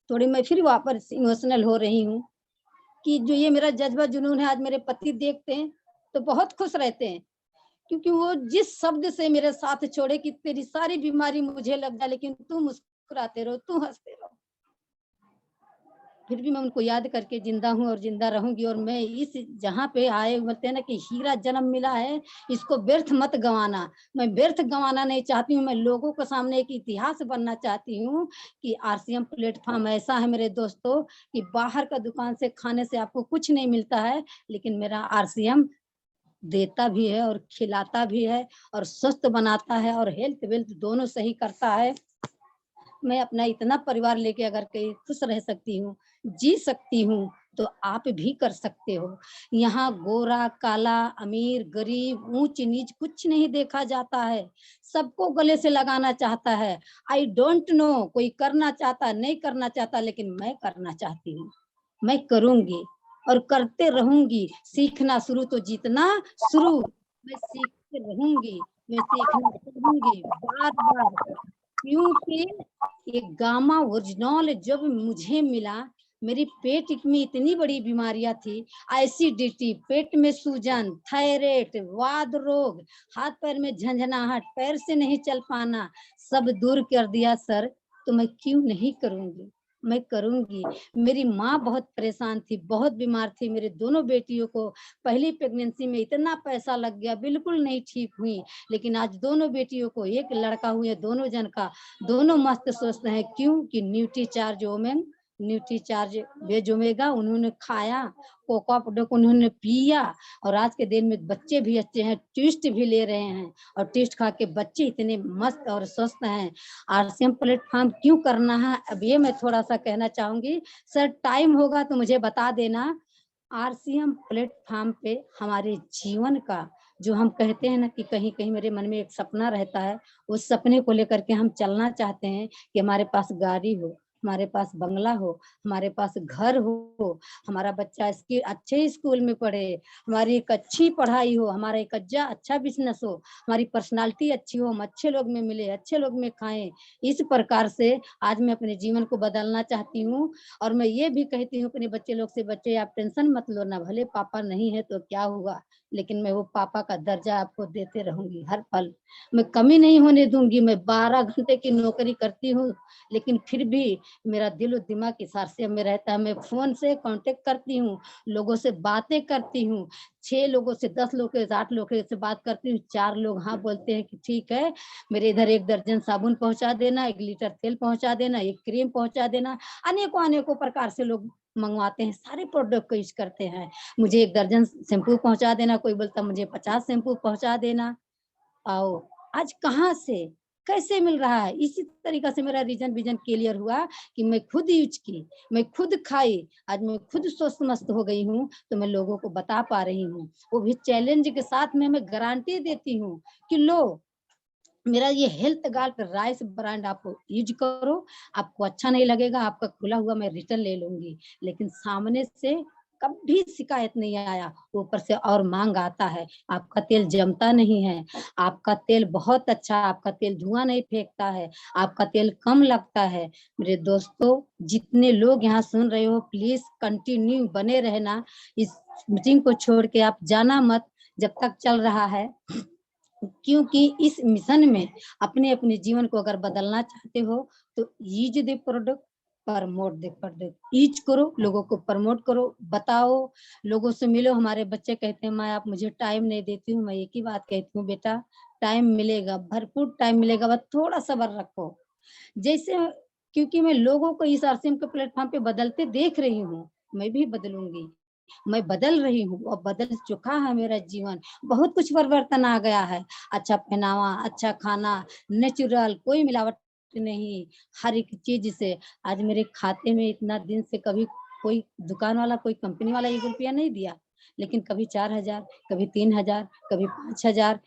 C: थोड़ी मैं फिर वापस इमोशनल हो रही हूँ कि जो ये मेरा जज्बा जुनून है, आज मेरे पति देखते हैं तो बहुत खुश रहते हैं, क्योंकि वो जिस शब्द से मेरे साथ छोड़े कि तेरी सारी बीमारी मुझे लग जाए लेकिन तू मुस्कुराते रहो, तू हंसते रहो। फिर भी मैं उनको याद करके जिंदा हूँ और जिंदा रहूंगी। और मैं इस जहाँ पे आए, बोलते हैं ना कि हीरा जन्म मिला है, इसको व्यर्थ मत गंवाना। मैं व्यर्थ गंवाना नहीं चाहती हूँ, मैं लोगों के सामने एक इतिहास बनना चाहती हूँ कि आरसीएम प्लेटफॉर्म ऐसा है मेरे दोस्तों कि बाहर का दुकान से खाने से आपको कुछ नहीं मिलता है, लेकिन मेरा आरसीएम देता भी है और खिलाता भी है और स्वस्थ बनाता है और हेल्थ वेल्थ दोनों सही करता है। मैं अपना इतना परिवार लेके अगर कहीं खुश रह सकती हूँ, जी सकती हूँ, तो आप भी कर सकते हो। यहाँ गोरा काला अमीर गरीब ऊंच नीच कुछ नहीं देखा जाता है, सबको गले से लगाना चाहता है। आई डोंट नो कोई करना चाहता नहीं करना चाहता, लेकिन मैं करना चाहती हूँ, मैं करूंगी और करते रहूंगी। सीखना शुरू तो जीतना शुरू, मैं सीखते रहूंगी, मैं सीखना चाहूंगी बार बार, क्योंकि ये गामा ओरिजिनल जब मुझे मिला, मेरी पेट में इतनी बड़ी बीमारियां थी, एसिडिटी, पेट में सूजन, थायराइड, वात रोग, हाथ पैर में झंझनाहट, पैर से नहीं चल पाना, सब दूर कर दिया सर। तो मैं क्यों नहीं करूंगी, मैं करूंगी। मेरी माँ बहुत परेशान थी, बहुत बीमार थी। मेरे दोनों बेटियों को पहली प्रेगनेंसी में इतना पैसा लग गया, बिल्कुल नहीं ठीक हुई, लेकिन आज दोनों बेटियों को एक लड़का हुए, दोनों जन का दोनों मस्त स्वस्थ हैं। क्यों कि Nutricharge women, Nutricharge veg omega उन्होंने खाया, कोका प्रोडक्ट उन्होंने पिया, और आज के दिन में बच्चे भी अच्छे हैं, ट्विस्ट भी ले रहे हैं, और ट्विस्ट खा के बच्चे इतने मस्त और स्वस्थ हैं। आरसीएम प्लेटफॉर्म क्यों करना है, अब ये मैं थोड़ा सा कहना चाहूंगी। सर टाइम होगा तो मुझे बता देना। आरसीएम प्लेटफॉर्म पे हमारे जीवन का जो हम कहते हैं ना कि कहीं कहीं मेरे मन में एक सपना रहता है, उस सपने को लेकर के हम चलना चाहते हैं कि हमारे पास गाड़ी हो, हमारे पास बंगला हो, हमारे पास घर हो, हमारा बच्चा इसके अच्छे स्कूल में पढ़े, हमारी एक अच्छी पढ़ाई हो, हमारा एक अच्छा बिजनेस हो, हमारी पर्सनालिटी अच्छी हो, हम अच्छे लोग में मिले, अच्छे लोग में खाएं। इस प्रकार से आज मैं अपने जीवन को बदलना चाहती हूँ। और मैं ये भी कहती हूँ अपने बच्चे लोग से, बच्चे आप टेंशन मत लो ना, भले पापा नहीं है तो क्या हुआ, लेकिन मैं वो पापा का दर्जा आपको देते रहूंगी हर पल, मैं कमी नहीं होने दूंगी। मैं 12 घंटे की नौकरी करती हूँ, लेकिन फिर भी मेरा दिल और दिमाग इस आरसीएम में रहता है। मैं फोन से कांटेक्ट करती हूँ, लोगों से बातें करती हूँ, 6 लोगों से 10 लोग से 8 लोग से बात करती हूँ, 4 लोग हाँ बोलते हैं कि ठीक है, मेरे इधर 1 दर्जन साबुन पहुंचा देना, 1 लीटर तेल पहुंचा देना, 1 क्रीम पहुंचा देना। अनेकों प्रकार से लोग मंगवाते हैं, सारे प्रोडक्ट को यूज करते हैं। मुझे 1 दर्जन शैम्पू पहुंचा देना, कोई बोलता मुझे 50 शैम्पू पहुंचा देना। आओ आज कहाँ से कैसे मिल रहा है, इसी तरीका से मेरा रीजन विजन क्लियर हुआ कि मैं खुद यूज की, मैं खुद खाई, आज मैं खुद स्वस्थ मस्त हो गई हूँ, तो मैं लोगों को बता पा रही हूँ, वो भी चैलेंज के साथ में मैं गारंटी देती हूँ कि लो मेरा ये हेल्थ गार्ड राइस ब्रांड आप यूज करो, आपको अच्छा नहीं लगेगा, आपका खुला हुआ मैं रिटर्न ले लूंगी, लेकिन सामने से कभी शिकायत नहीं आया, ऊपर से और मांग आता है। आपका तेल जमता नहीं है, आपका तेल बहुत अच्छा, आपका तेल धुआं नहीं फेंकता है, आपका तेल कम लगता है। मेरे दोस्तों जितने लोग यहाँ सुन रहे हो, प्लीज कंटिन्यू बने रहना, इस मीटिंग को छोड़ के आप जाना मत जब तक चल रहा है, क्योंकि इस मिशन में अपने अपने जीवन को अगर बदलना चाहते हो तो use the product, promote the product, use करो, लोगों को प्रमोट करो, बताओ, लोगों से मिलो। हमारे बच्चे कहते हैं माँ आप मुझे टाइम नहीं देती हूँ, मैं एक ही बात कहती हूँ बेटा टाइम मिलेगा, भरपूर टाइम मिलेगा, बस थोड़ा सब्र रखो। जैसे क्योंकि मैं लोगों को इस आरसीएम के प्लेटफॉर्म पे बदलते देख रही हूँ, मैं भी बदलूंगी, मैं बदल रही हूँ और बदल चुका है मेरा जीवन, बहुत कुछ परिवर्तन आ गया है। अच्छा पहनावा, अच्छा खाना, नेचुरल, कोई मिलावट नहीं, हर एक चीज से आज मेरे खाते में इतना दिन से कभी कोई दुकान वाला, कोई कंपनी वाला 1 रुपया नहीं दिया, लेकिन कभी 4,000, कभी 3,000, कभी 5,000।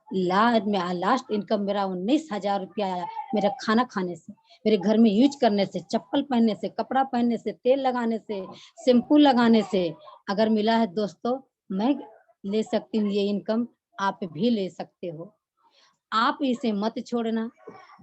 C: लास्ट इनकम मेरा 19,000 रुपया आया, मेरा खाना खाने से, मेरे घर में यूज करने से, चप्पल पहनने से, कपड़ा पहनने से, तेल लगाने से, शैम्पू लगाने से अगर मिला है दोस्तों, मैं ले सकती हूँ ये इनकम, आप भी ले सकते हो। आप इसे मत छोड़ना।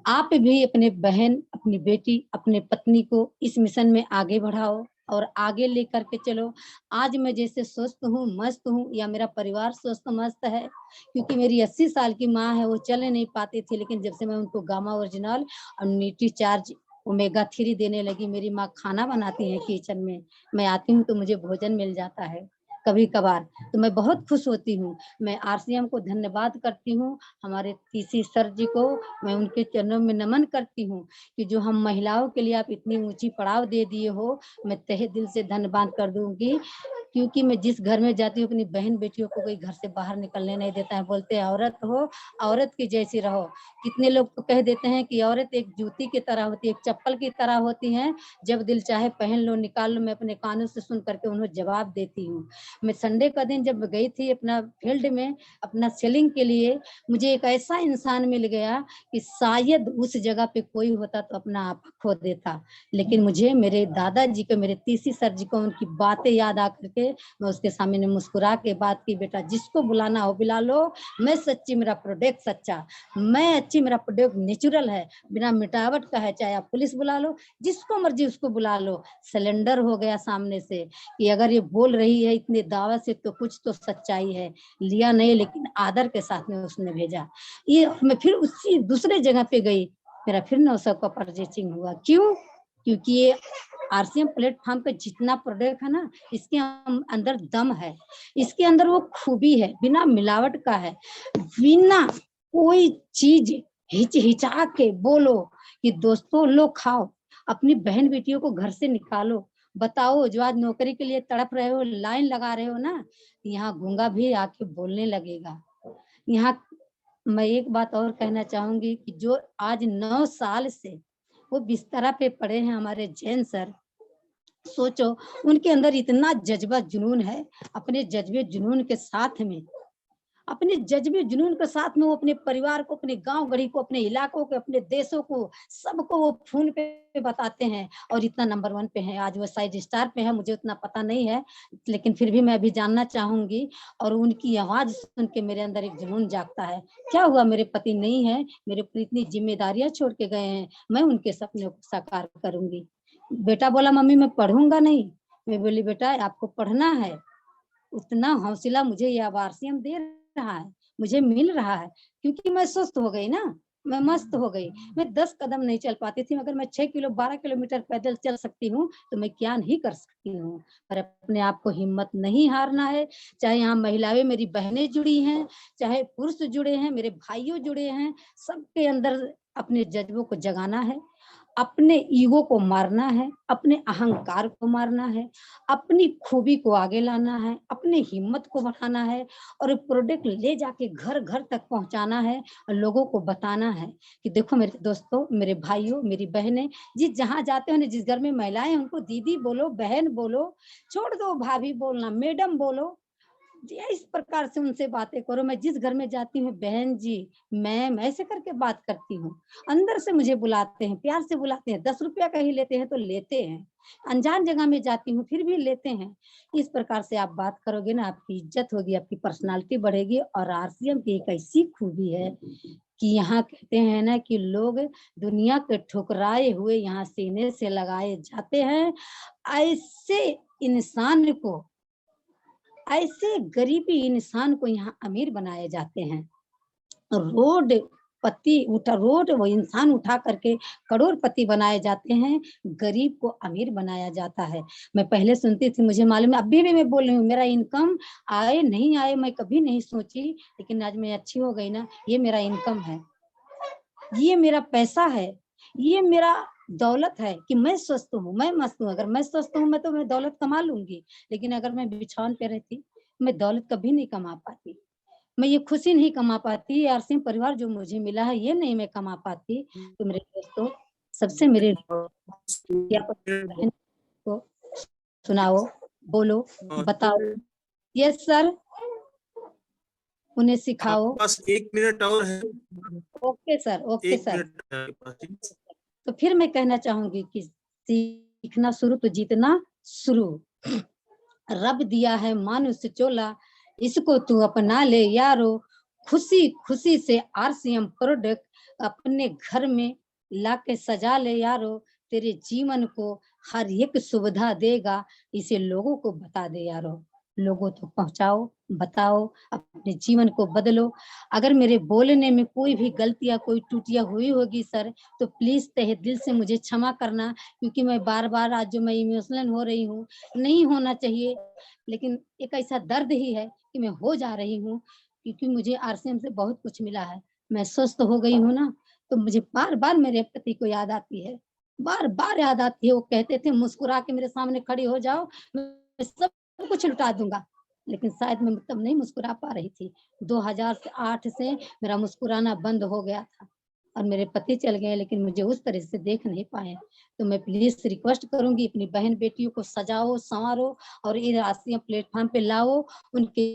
C: आप भी अपने बहन, अपनी बेटी, अपने पत्नी को इस मिशन में आगे बढ़ाओ और आगे लेकर के चलो। आज मैं जैसे स्वस्थ हूँ, मस्त हूँ, या मेरा परिवार स्वस्थ मस्त है, क्योंकि मेरी 80 साल की माँ है, वो चल नहीं पाती थी, लेकिन जब से मैं उनको गामा ओरिजिनल और न्यूट्रीचार्ज ओमेगा 3 देने लगी, मेरी माँ खाना बनाती है किचन में, मैं आती हूँ तो मुझे भोजन मिल जाता है कभी कभार, तो मैं बहुत खुश होती हूँ। मैं आरसीएम को धन्यवाद करती हूँ, हमारे टीसी सर जी को मैं उनके चरणों में नमन करती हूँ कि जो हम महिलाओं के लिए आप इतनी ऊंची पड़ाव दे दिए हो, मैं तहे दिल से धन्यवाद कर दूंगी। क्योंकि मैं जिस घर में जाती हूँ, अपनी बहन बेटियों को कोई घर से बाहर निकलने नहीं देता है, बोलते हैं औरत हो, औरत की जैसी रहो। कितने लोग तो कह देते हैं कि औरत एक जूती की तरह होती है, एक चप्पल की तरह होती है, जब दिल चाहे पहन लो, निकाल लो। मैं अपने कानों से सुन करके उन्हें जवाब देती हूँ। मैं संडे का दिन जब गई थी अपना फील्ड में अपना सेलिंग के लिए, मुझे एक ऐसा इंसान मिल गया कि शायद उस जगह पे कोई होता तो अपना आप खो देता, लेकिन मुझे मेरे दादाजी को, मेरे तीसी सर जी को, उनकी बातें याद आकर के मैं उसके सामने मुस्कुरा के बात की, बेटा जिसको बुलाना हो बुला लो, मैं सच्ची, मेरा प्रोडक्ट सच्चा, मैं अच्छी, मेरा प्रोडक्ट नेचुरल है, बिना मिटावट का है, चाहे आप पुलिस बुला लो, जिसको मर्जी उसको बुला लो। सिलेंडर हो गया सामने से कि अगर ये बोल रही है इतने दावा से तो कुछ तो सच्चाई है। लिया नहीं, लेकिन आदर के साथ में उसने भेजा। ये मैं फिर उसी दूसरे जगह पे गई, मेरा फिर 900 का परचेसिंग हुआ। क्यों? क्योंकि ये आरसीएम प्लेटफॉर्म पे जितना प्रोडक्ट है ना, इसके अंदर दम है, इसके अंदर वो खूबी है, बिना मिलावट का है, बिना कोई चीज हिचहिचा के बोलो कि दोस्तों लो खाओ, अपनी बहन बेटियों को घर से निकालो। बताओ जो आज नौकरी के लिए तड़प रहे हो, लाइन लगा रहे हो ना, यहाँ गूंगा भी आके बोलने लगेगा। यहाँ मैं एक बात और कहना चाहूंगी कि जो आज 9 साल से वो बिस्तरा पे पड़े हैं हमारे जैन सर, सोचो उनके अंदर इतना जज्बा जुनून है, अपने जज्बे जुनून के साथ में, अपने जज्बे जुनून के साथ में वो अपने परिवार को, अपने गांव गढ़ी को, अपने इलाकों को, अपने देशों को, सबको वो फोन पे बताते हैं और इतना नंबर 1 पे है। आज वो साइड स्टार पे है, मुझे उतना पता नहीं है, लेकिन फिर भी मैं अभी जानना चाहूंगी। और उनकी आवाज सुन के मेरे अंदर एक जुनून जागता है। क्या हुआ, मेरे पति नहीं है, मेरे ऊपर इतनी जिम्मेदारियां छोड़ के गए हैं, मैं उनके सपने को साकार करूंगी। बेटा बोला मम्मी मैं पढ़ूंगा नहीं, मैं बोली बेटा आपको पढ़ना है। उतना हौसला मुझे ये आरसीएम दे रहा है, मुझे मिल रहा है, क्योंकि मैं स्वस्थ हो गई ना, मैं मस्त हो गई। मैं 10 कदम नहीं चल पाती थी, मगर मैं 6 किलो 12 किलोमीटर पैदल चल सकती हूँ, तो मैं क्या नहीं कर सकती हूँ। पर अपने आप को हिम्मत नहीं हारना है। चाहे यहाँ महिलाएं मेरी बहनें जुड़ी हैं, चाहे पुरुष जुड़े हैं, मेरे भाइयों जुड़े हैं, सबके अंदर अपने जज्बों को जगाना है, अपने ईगो को मारना है, अपने अहंकार को मारना है, अपनी खूबी को आगे लाना है, अपनी हिम्मत को बढ़ाना है और प्रोडक्ट ले जाके घर घर तक पहुंचाना है और लोगों को बताना है कि देखो मेरे दोस्तों, मेरे भाइयों, मेरी बहनें, जिस जहां जाते हो, जिस घर में महिलाएं हैं उनको दीदी बोलो, बहन बोलो, छोड़ दो भाभी बोलना, मैडम बोलो, इस प्रकार से उनसे बातें करो। मैं जिस घर में जाती हूँ बहन जी, मैम, ऐसे करके बात करती हूँ। अंदर से मुझे बुलाते हैं, प्यार से बुलाते हैं, 10 रुपया का ही लेते हैं तो लेते हैं। अनजान जगह में जाती हूँ फिर भी लेते हैं। इस प्रकार से आप बात करोगे ना, आपकी इज्जत होगी, आपकी पर्सनालिटी बढ़ेगी। और आरसीएम की एक ऐसी खूबी है कि यहाँ कहते हैं ना कि लोग दुनिया के ठुकराए हुए यहाँ सीने से लगाए जाते हैं। ऐसे इंसान को, ऐसे गरीबी इंसान को यहाँ अमीर बनाए जाते हैं। रोड वो इंसान उठा करके करोड़पति बनाए जाते हैं, गरीब को अमीर बनाया जाता है। मैं पहले सुनती थी, मुझे मालूम है, अभी भी मैं बोल रही हूँ, मेरा इनकम आए नहीं आए मैं कभी नहीं सोची, लेकिन आज मैं अच्छी हो गई ना, ये मेरा इनकम है, ये मेरा पैसा है, ये मेरा दौलत है कि मैं स्वस्थ हूँ, मैं मस्त हूँ। अगर मैं स्वस्थ हूँ तो मैं दौलत कमा लूंगी, लेकिन अगर मैं बिछौन पे रहती मैं दौलत कभी नहीं कमा पाती। मैं ये खुशी नहीं कमा पाती, आरसीएम परिवार जो मुझे मिला है ये नहीं मैं कमा पाती। तो मेरे दोस्तों सबसे मेरे बहन को सुनाओ, बोलो, बताओ। यस सर, उन्हें सिखाओ।
D: पास 1 मिनट और है।
C: Okay sir, okay
D: 1
C: sir.
D: Minute है आपके पास।
C: तो फिर मैं कहना चाहूंगी कि सीखना शुरू तो जीतना शुरू। रब दिया है मानुष चोला, इसको तू अपना ले यारो। खुशी खुशी से आरसीएम प्रोडक्ट अपने घर में लाके सजा ले यारो। तेरे जीवन को हर एक सुविधा देगा, इसे लोगों को बता दे यारो। लोगों तक पहुंचाओ, बताओ, अपने जीवन को बदलो। अगर मेरे बोलने में कोई भी गलतियां, कोई त्रुटियां हुई होगी सर, तो प्लीज तहे दिल से मुझे क्षमा करना, क्योंकि मैं बार बार आज जो मैं इमोशनल हो रही हूँ, नहीं होना चाहिए, लेकिन एक ऐसा दर्द ही है कि मैं हो जा रही हूँ, क्योंकि मुझे आरसीएम से बहुत कुछ मिला है। मैं स्वस्थ हो गई हूँ ना, तो मुझे बार बार मेरे पति को याद आती है, बार बार याद आती है। वो कहते थे मुस्कुरा के मेरे सामने खड़ी हो जाओ, मैं सब कुछ लुटा दूंगा, लेकिन शायद मैं तब नहीं मुस्कुरा पा रही थी। 2008 से मेरा मुस्कुराना बंद हो गया था और मेरे पति चल गए, लेकिन मुझे उस तरह से देख नहीं पाए। तो मैं प्लीज रिक्वेस्ट करूंगी, अपनी बहन बेटियों को सजाओ, संवारो और इन राष्ट्रीय प्लेटफॉर्म पे लाओ, उनकी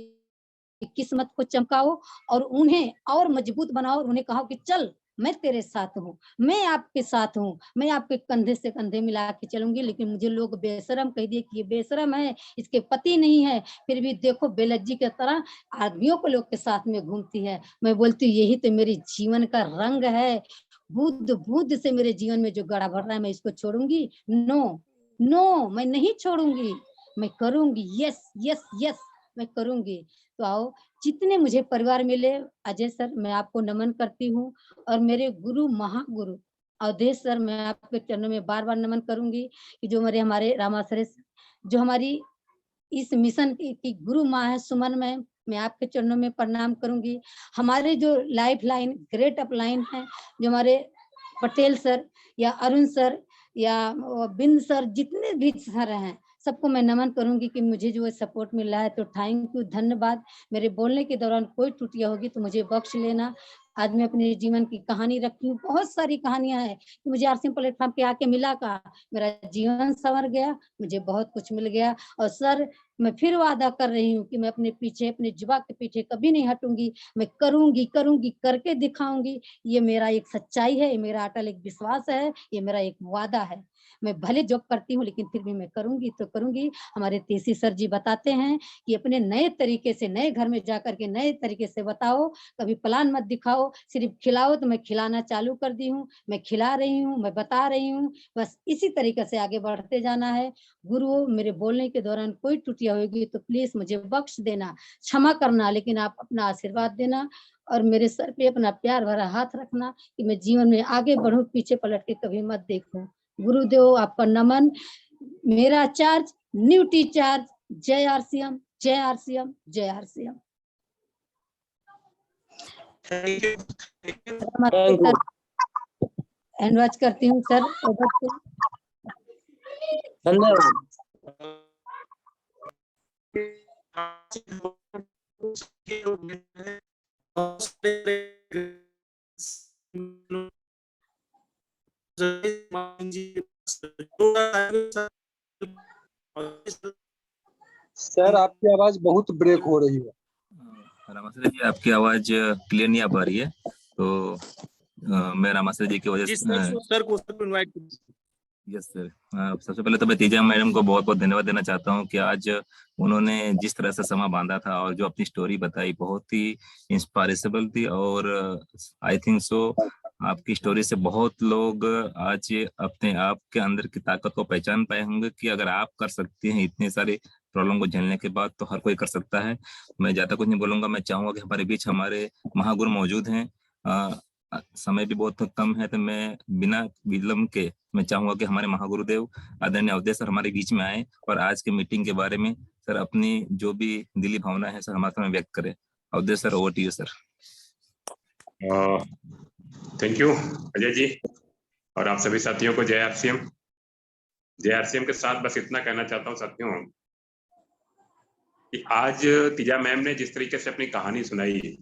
C: किस्मत को चमकाओ और उन्हें और मजबूत बनाओ। और उन्हें कहो कि चल मैं तेरे साथ हूँ, मैं आपके साथ हूँ, मैं आपके कंधे से कंधे मिला के चलूंगी। लेकिन मुझे लोग बेशरम कह दिए कि ये बेशरम है, इसके पति नहीं है, फिर भी देखो बेलज्जी की तरह आदमियों को लोग के साथ में घूमती है। मैं बोलती हूँ यही तो मेरे जीवन का रंग है। बुद्ध बुद्ध से मेरे जीवन में जो गड़ा भर रहा है, मैं इसको छोड़ूंगी? नो नो, मैं नहीं छोड़ूंगी, मैं करूंगी। यस यस यस, मैं करूंगी। तो आओ, जितने मुझे परिवार मिले, अजय सर मैं आपको नमन करती हूँ, और मेरे गुरु महागुरु अवधेश सर मैं आपके चरणों में बार बार नमन करूंगी कि जो हमारे रामाश्रय, जो हमारी इस मिशन की गुरु माँ है सुमन मैम, मैं आपके चरणों में प्रणाम करूंगी। हमारे जो life line great up line है, जो हमारे पटेल सर या अरुण सर या बिंद सर, जितने भी सर हैं, सबको मैं नमन करूंगी कि मुझे जो सपोर्ट मिल रहा है। तो थैंक यू, धन्यवाद। मेरे बोलने के दौरान कोई त्रुटियां होगी तो मुझे बख्श लेना। आज मैं अपने जीवन की कहानी रखी हूँ, बहुत सारी कहानियां हैं कि मुझे आरसीएम प्लेटफॉर्म पे आके मिला का मेरा जीवन संवर गया, मुझे बहुत कुछ मिल गया। और सर मैं फिर वादा कर रही हूँ कि मैं अपने पीछे, अपने जुबा के पीछे कभी नहीं हटूंगी, मैं करूंगी करूंगी करके दिखाऊंगी। ये मेरा एक सच्चाई है, ये मेरा अटल एक विश्वास है, ये मेरा एक वादा है। मैं भले जॉब करती हूँ लेकिन फिर भी मैं करूंगी तो करूंगी। हमारे तेसी सर जी बताते हैं कि अपने नए तरीके से, नए घर में जाकर के नए तरीके से बताओ, कभी प्लान मत दिखाओ, सिर्फ खिलाओ। तो मैं खिलाना चालू कर दी हूँ, मैं खिला रही हूँ, मैं बता रही हूँ, बस इसी तरीके से आगे बढ़ते जाना है। गुरु, मेरे बोलने के दौरान कोई त्रुटियां होगी तो प्लीज मुझे बख्श देना, क्षमा करना, लेकिन आप अपना आशीर्वाद देना और मेरे सर पे अपना प्यार भरा हाथ रखना कि मैं जीवन में आगे बढ़ूं, पीछे पलट के कभी मत देखूं। गुरुदेव आपका नमन, मेरा चार्ज, न्यूटी चार्ज। जय आरसीएम, जय आरसीएम, जय आरसीएम। हैंडवॉच करती हूँ सर,
F: धन्यवाद।
B: सर आपकी आवाज बहुत ब्रेक हो रही है।
E: रामाश्रय जी आपकी आवाज क्लियर नहीं आ पा रही है, तो मैं रामाश्रय जी की वजह से
D: सर को इनवाइट कीजिए।
E: यस सर, सबसे पहले तो मैं तेजा मैडम को बहुत बहुत धन्यवाद देना चाहता हूं कि आज उन्होंने जिस तरह से समय बांधा था और जो अपनी स्टोरी बताई बहुत ही इंस्पायरेबल थी। और आई थिंक सो आपकी स्टोरी से बहुत लोग आज अपने आप के अंदर की ताकत को पहचान पाए होंगे कि अगर आप कर सकते हैं इतने सारे प्रॉब्लम को झेलने के बाद, तो हर कोई कर सकता है। मैं ज्यादा कुछ नहीं बोलूंगा, मैं चाहूंगा कि हमारे बीच हमारे महागुरु मौजूद हैं। समय भी बहुत कम है, तो मैं बिना विलंब के मैं चाहूंगा कि हमारे महागुरुदेव आदरणीय अवधेश सर हमारे बीच में आए और आज के मीटिंग के बारे में सर अपनी जो भी दिली भावना है सर हमारे सामने व्यक्त करें। Avdhesh sir, over to you sir.
H: Thank you Ajay ji, और आप सभी साथियों को जय आरसीएम। जय आरसीएम के साथ बस इतना कहना चाहता हूँ साथियों कि आज तीजा मैम ने जिस तरीके से अपनी कहानी सुनाई,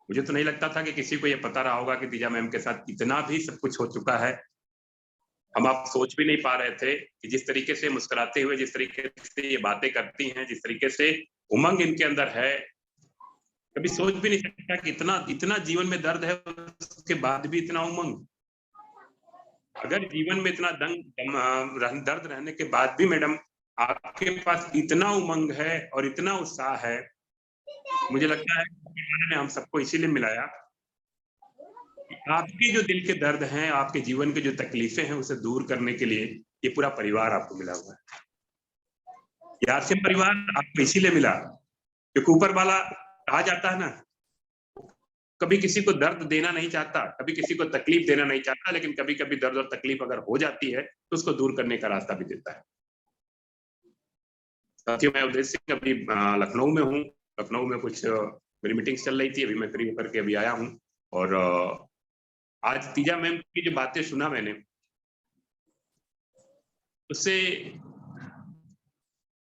H: मुझे तो नहीं लगता था कि किसी को ये पता रहा होगा कि तीजा मैम के साथ इतना भी सब कुछ हो चुका है। हम आप सोच भी नहीं पा रहे थे कि जिस तरीके से मुस्कुराते हुए, जिस तरीके से ये बातें करती हैं, जिस तरीके से उमंग इनके अंदर है, कभी सोच भी नहीं सकता कि इतना जीवन में दर्द है, उसके बाद भी इतना उमंग। अगर जीवन में इतना दर्द रहने के बाद भी मैडम आपके पास इतना उमंग है और इतना उत्साह है, मुझे लगता है ने हम सबको इसीलिए मिलाया कि आपके जो दिल के दर्द हैं, आपके जीवन के जो तकलीफें हैं, उसे दूर करने के लिए ये पूरा परिवार आपको मिला हुआ है। ये आरसीएम परिवार आपको इसीलिए मिला क्योंकि ऊपर वाला कहा जाता है ना, कभी किसी को दर्द देना नहीं चाहता, कभी किसी को तकलीफ देना नहीं चाहता, लेकिन कभी कभी दर्द और तकलीफ अगर हो जाती है तो उसको दूर करने का रास्ता भी देता है। साथियों, मैं उदय सिंह अभी लखनऊ में हूँ। लखनऊ में कुछ मेरी मीटिंग्स चल रही थी, अभी मैं फ्री होकर के अभी आया हूँ। और आज तीजा मैम की जो बातें सुना मैंने, उससे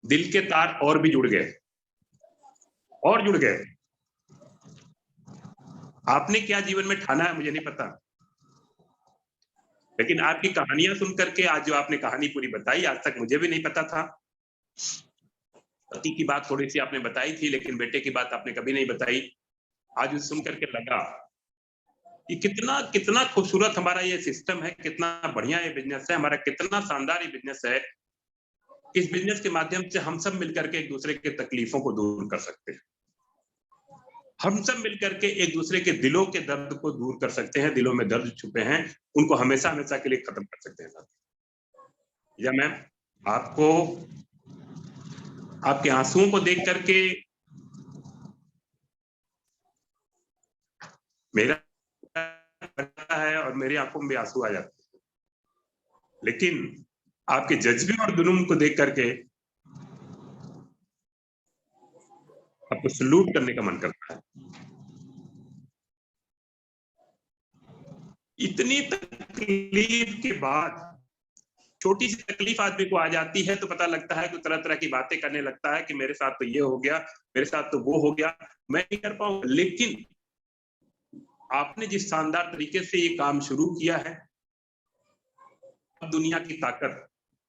H: दिल के तार और भी जुड़ गए। आपने क्या जीवन में ठाना है मुझे नहीं पता, लेकिन आपकी कहानियां सुन करके आज जो आपने कहानी पूरी बताई, आज तक मुझे भी नहीं पता था। पति की बात थोड़ी सी आपने बताई थी, लेकिन बेटे की बात आपने कभी नहीं बताई। आज उसे सुन करके लगा कि कितना खूबसूरत हमारा ये सिस्टम है, कितना बढ़िया ये बिजनेस है हमारा, कितना शानदार ये बिजनेस है। इस बिजनेस के माध्यम से हम सब मिलकर के एक दूसरे के तकलीफों को दूर कर सकते हैं। हम सब मिलकर के एक दूसरे के दिलों के दर्द को दूर कर सकते हैं। दिलों में दर्द छुपे हैं, उनको हमेशा हमेशा के लिए खत्म कर सकते हैं। या मैम, आपको आपके आंसुओं को देख करके मेरा है और मेरी आंखों में भी आंसू आ जाते हैं, लेकिन आपके जज्बे और जुनून को देख करके आपको सलूट करने का मन करता है। इतनी तकलीफ के बाद छोटी सी तकलीफ आदमी को आ जाती है तो पता लगता है कि तरह तरह की बातें करने लगता है कि मेरे साथ तो ये हो गया, मेरे साथ तो वो हो गया, मैं नहीं कर पाऊंगा। लेकिन आपने जिस शानदार तरीके से ये काम शुरू किया है, दुनिया की ताकत,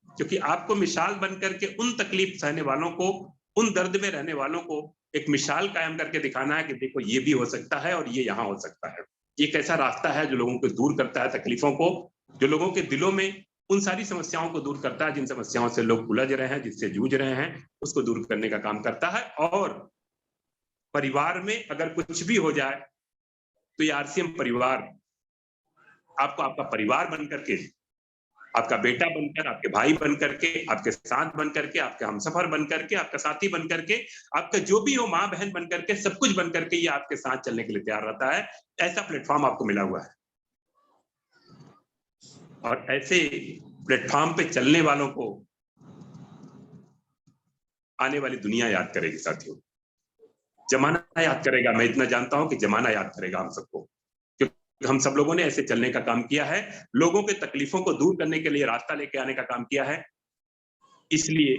H: क्योंकि आपको मिसाल बन करके उन तकलीफ सहने वालों को, उन दर्द में रहने वालों को एक मिसाल कायम करके दिखाना है कि देखो ये भी हो सकता है और ये यहाँ हो सकता है। ये कैसा रास्ता है जो लोगों को दूर करता है तकलीफों को, जो लोगों के दिलों में उन सारी समस्याओं को दूर करता है, जिन समस्याओं से लोग उलझ रहे हैं, जिससे जूझ रहे हैं, उसको दूर करने का काम करता है। और परिवार में अगर कुछ भी हो जाए तो ये आरसीएम परिवार आपको आपका परिवार बन करके, आपका बेटा बनकर, आपके भाई बन करके, आपके साथ बन करके, आपके हमसफर बन करके, आपका साथी बन करके, आपका जो भी हो, माँ बहन बन करके, सब कुछ बन करके ये आपके साथ चलने के लिए तैयार रहता है। ऐसा प्लेटफॉर्म आपको मिला हुआ है और ऐसे प्लेटफॉर्म पे चलने वालों को आने वाली दुनिया याद करेगी। साथियों, जमाना याद करेगा। मैं इतना जानता हूं कि जमाना याद करेगा हम सबको, हम सब लोगों ने ऐसे चलने का काम किया है, लोगों के तकलीफों को दूर करने के लिए रास्ता लेके आने का काम किया है। इसलिए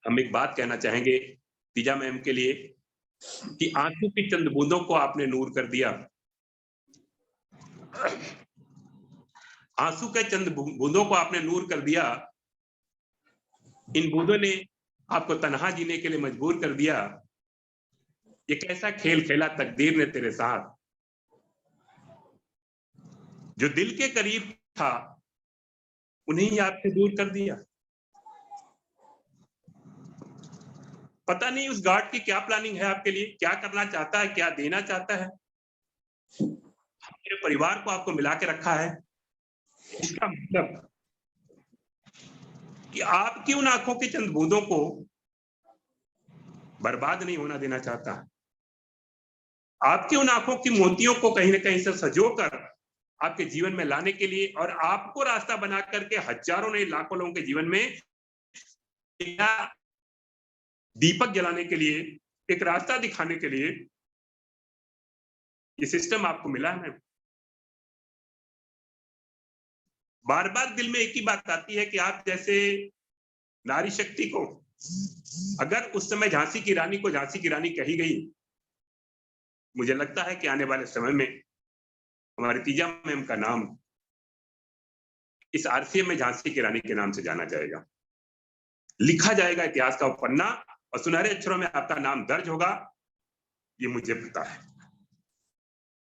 H: हम एक बात कहना चाहेंगे तीजा मैम के लिए कि आंसू की चंद बूंदों को आपने नूर कर दिया। आंसू के चंद बूंदों को आपने नूर कर दिया। इन बूंदों ने आपको तन्हा जीने के लिए मजबूर कर दिया। ये कैसा खेल खेला तकदीर ने तेरे साथ। जो दिल के करीब था उन्हें ही आपसे दूर कर दिया। पता नहीं उस गार्ड की क्या प्लानिंग है आपके लिए, क्या करना चाहता है, क्या देना चाहता है। अपने परिवार को आपको मिला के रखा है। इसका मतलब कि आपकी उन आंखों की चंद बूंदों को बर्बाद नहीं होना देना चाहता। आपकी उन आंखों की मोतियों को कहीं ना कहीं से सजोकर आपके जीवन में लाने के लिए और आपको रास्ता बना करके हजारों नहीं लाखों लोगों के जीवन में दीपक जलाने के लिए, एक रास्ता दिखाने के लिए ये सिस्टम आपको मिला है। बार बार दिल में एक ही बात आती है कि आप जैसे नारी शक्ति को अगर उस समय झांसी की रानी को झांसी की रानी कही गई, मुझे लगता है कि आने वाले समय में हमारी तीजा मैम का नाम इस आरसीएम में झांसी की रानी के नाम से जाना जाएगा, लिखा जाएगा इतिहास का पन्ना और सुनहरे अक्षरों में आपका नाम दर्ज होगा, ये मुझे पता है।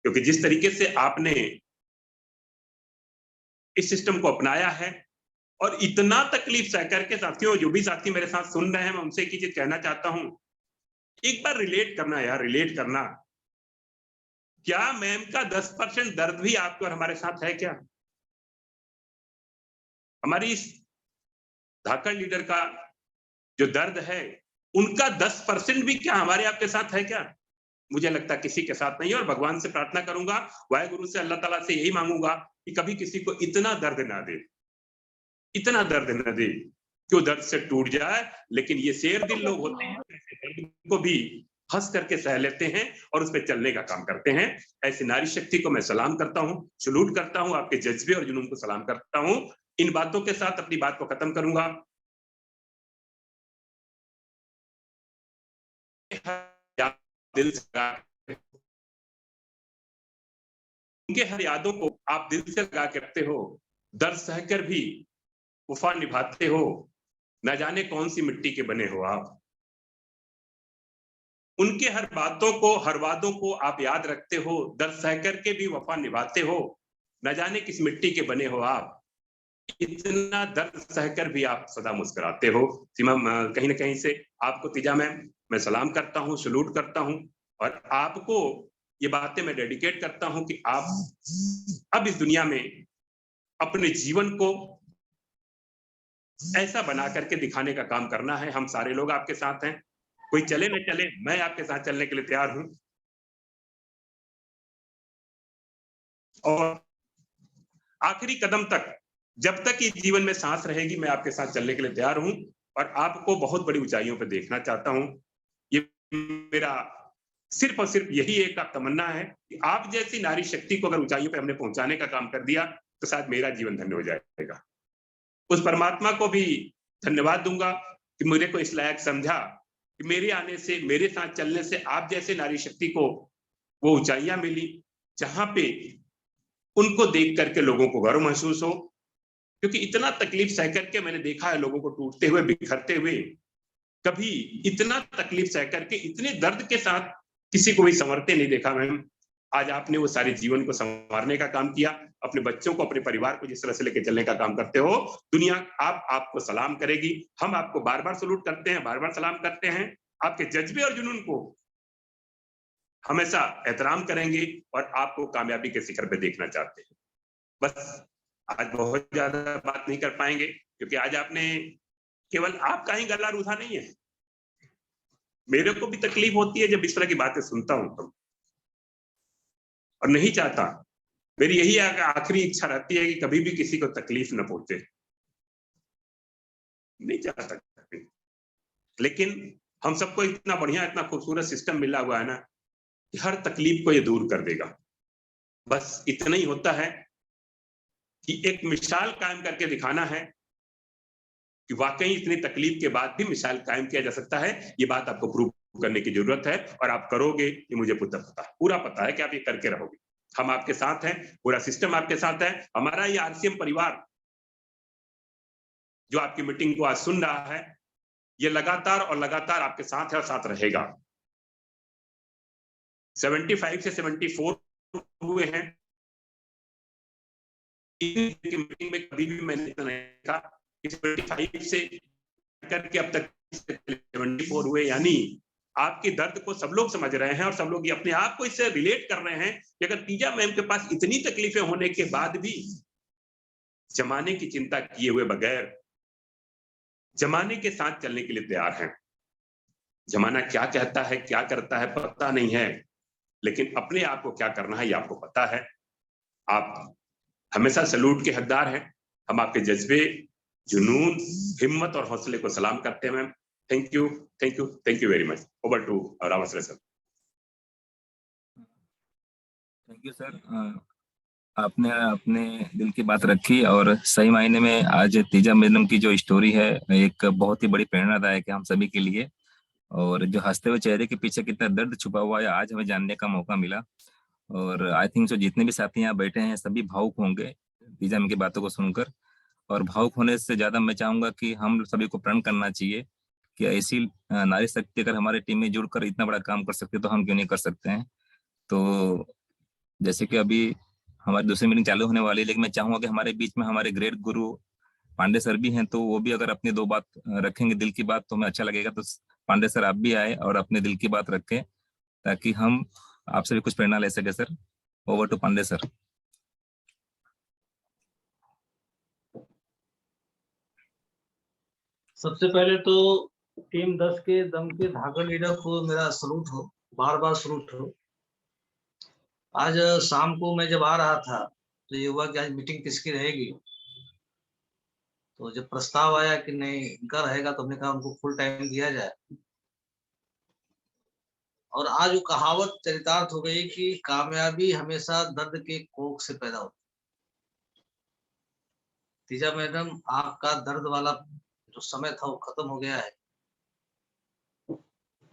H: क्योंकि जिस तरीके से आपने इस सिस्टम को अपनाया है और इतना तकलीफ सह करके, साथियों जो भी साथी मेरे साथ सुन रहे हैं, मैं उनसे एक ही चीज कहना चाहता हूं, एक बार रिलेट करना यार, रिलेट करना। क्या मैम का 10% दर्द भी आपके और हमारे साथ है क्या? हमारी इस धाकड़ लीडर का जो दर्द है, उनका 10% भी क्या हमारे आपके साथ है क्या? मुझे लगता किसी के साथ नहीं है। और भगवान से प्रार्थना करूंगा, वाहेगुरु से, अल्लाह ताला से यही मांगूंगा कि कभी किसी को इतना दर्द ना दे, इतना दर्द न दे कि वो दर्द से टूट जाए। लेकिन ये शेर दिल लोग होते हैं, ऐसे दर्द को भी हंस करके सह लेते हैं और उस पर चलने का काम करते हैं। ऐसी नारी शक्ति को मैं सलाम करता हूँ, सलूट करता हूँ, आपके जज्बे और जुनून को सलाम करता हूँ। इन बातों के साथ अपनी बात को खत्म करूंगा। दिल से उनके हर यादों को आप दिल से लगा के रखते हो, दर्द सहकर भी वफा निभाते हो, न जाने कौन सी मिट्टी के बने हो आप। उनके हर बातों को, हर वादों को आप याद रखते हो, दर्द सहकर के भी वफा निभाते हो, न जाने किस मिट्टी के बने हो आप। इतना दर्द सहकर भी आप सदा मुस्कुराते हो। सीमा, कहीं ना कहीं से आपको तीजा मैम मैं सलाम करता हूँ, सलूट करता हूँ और आपको ये बातें मैं डेडिकेट करता हूँ कि आप अब इस दुनिया में अपने जीवन को ऐसा बना करके दिखाने का काम करना है। हम सारे लोग आपके साथ हैं, कोई चले न चले, मैं आपके साथ चलने के लिए तैयार हूं। और आखिरी कदम तक, जब तक ये जीवन में सांस रहेगी, मैं आपके साथ चलने के लिए तैयार हूं और आपको बहुत बड़ी ऊंचाइयों पर देखना चाहता हूं। ये मेरा सिर्फ और सिर्फ यही एक तमन्ना है कि आप जैसी नारी शक्ति को अगर ऊंचाइयों पर हमने पहुंचाने का काम कर दिया तो शायद मेरा जीवन धन्य हो जाएगा। उस परमात्मा को भी धन्यवाद दूंगा कि मुझे को इस लायक समझा कि मेरे आने से, मेरे साथ चलने से आप जैसे नारी शक्ति को वो ऊंचाइयां मिली जहां पे उनको देख करके लोगों को गर्व महसूस हो। क्योंकि इतना तकलीफ सह करके मैंने देखा है लोगों को टूटते हुए, बिखरते हुए। कभी इतना तकलीफ सह करके, इतने दर्द के साथ किसी को भी संवरते नहीं देखा मैम। आज आपने वो सारे जीवन को संवारने का काम किया, अपने बच्चों को, अपने परिवार को जिस तरह से लेकर चलने का काम करते हो, दुनिया आपको सलाम करेगी। हम आपको बार बार सलूट करते हैं, बार बार सलाम करते हैं। आपके जज्बे और जुनून को हमेशा एहतराम करेंगे और आपको कामयाबी के शिखर पे देखना चाहते हैं। बस आज बहुत ज्यादा बात नहीं कर पाएंगे क्योंकि आज आपने केवल आपका ही गला रूधा नहीं है, मेरे को भी तकलीफ होती है जब इस तरह की बातें सुनता हूं तो, और नहीं चाहता। मेरी यही आखिरी इच्छा रहती है कि कभी भी किसी को तकलीफ न पहुंचे, नहीं चाहता। लेकिन हम सबको इतना बढ़िया, इतना खूबसूरत सिस्टम मिला हुआ है ना कि हर तकलीफ को ये दूर कर देगा। बस इतना ही होता है कि एक मिसाल कायम करके दिखाना है कि वाकई इतनी तकलीफ के बाद भी मिसाल कायम किया जा सकता है। ये बात आपको प्रूव करने की जरूरत है और आप करोगे, ये मुझे पूरा पता है कि आप ये करके रहोगे। हम आपके साथ हैं, पूरा सिस्टम आपके साथ है। हमारा ये आरसीएम परिवार जो आपकी मीटिंग को आज सुन रहा है, ये लगातार और लगातार आपके साथ है और साथ रहेगा। 75 से 74 हुए हैं मीटिंग में, कभी भी मैंने इतना नहीं देखा। 75 से करके अब तक 74 हुए, यानी आपके दर्द को सब लोग समझ रहे हैं और सब लोग ये अपने आप को इससे रिलेट कर रहे हैं कि अगर तीजा मैम के पास इतनी तकलीफें होने के बाद भी जमाने की चिंता किए हुए बगैर जमाने के साथ चलने के लिए तैयार हैं। जमाना क्या कहता है, क्या करता है पता नहीं है, लेकिन अपने आप को क्या करना है ये आपको पता है। आप हमेशा सलूट के हकदार हैं। हम आपके जज्बे, जुनून, हिम्मत और हौसले को सलाम करते हैं ma'am. Thank you, thank you, thank you very much. Over to Ramashray sir.
E: Thank you sir. आपने अपने दिल की बात रखी और सही मायने में आज तीजा मैडम की जो स्टोरी है एक बहुत ही बड़ी प्रेरणादायक है हम सभी के लिए। और जो हंसते हुए चेहरे के पीछे कितना दर्द छुपा हुआ है आज हमें जानने का मौका मिला। और आई थिंक सो जितने भी साथी यहाँ बैठे हैं सभी भावुक होंगे तीजा मैम की बातों को सुनकर। और भावुक होने से ज्यादा मैं चाहूंगा कि हम सभी को प्रण करना चाहिए कि ऐसी नारी शक्ति अगर हमारे टीम में जुड़कर इतना बड़ा काम कर सकते तो हम क्यों नहीं कर सकते हैं। तो जैसे कि अभी हमारी दूसरी मीटिंग चालू होने वाली है, लेकिन मैं चाहूंगा कि हमारे बीच में हमारे ग्रेट गुरु पांडे सर भी हैं, तो वो भी अगर अपनी दो बात रखेंगे दिल की बात तो हमें अच्छा लगेगा। तो पांडे सर आप भी आए और अपने दिल की बात रखें ताकि हम आपसे भी कुछ प्रेरणा ले सके। Sir over to Pandey sir.
G: सबसे पहले तो टीम 10 के दम के धाकड़ लीडर को मेरा सलूट हो, बार बार सलूट हो। आज शाम को मैं जब आ रहा था तो ये हुआ कि आज मीटिंग किसकी रहेगी, तो जब प्रस्ताव आया कि नहीं इनका रहेगा तो हमने कहा उनको फुल टाइम दिया जाए। और आज वो कहावत चरितार्थ हो गई कि कामयाबी हमेशा दर्द के कोख से पैदा होती। तीजा मैडम आपका दर्द वाला जो समय था वो खत्म हो गया है।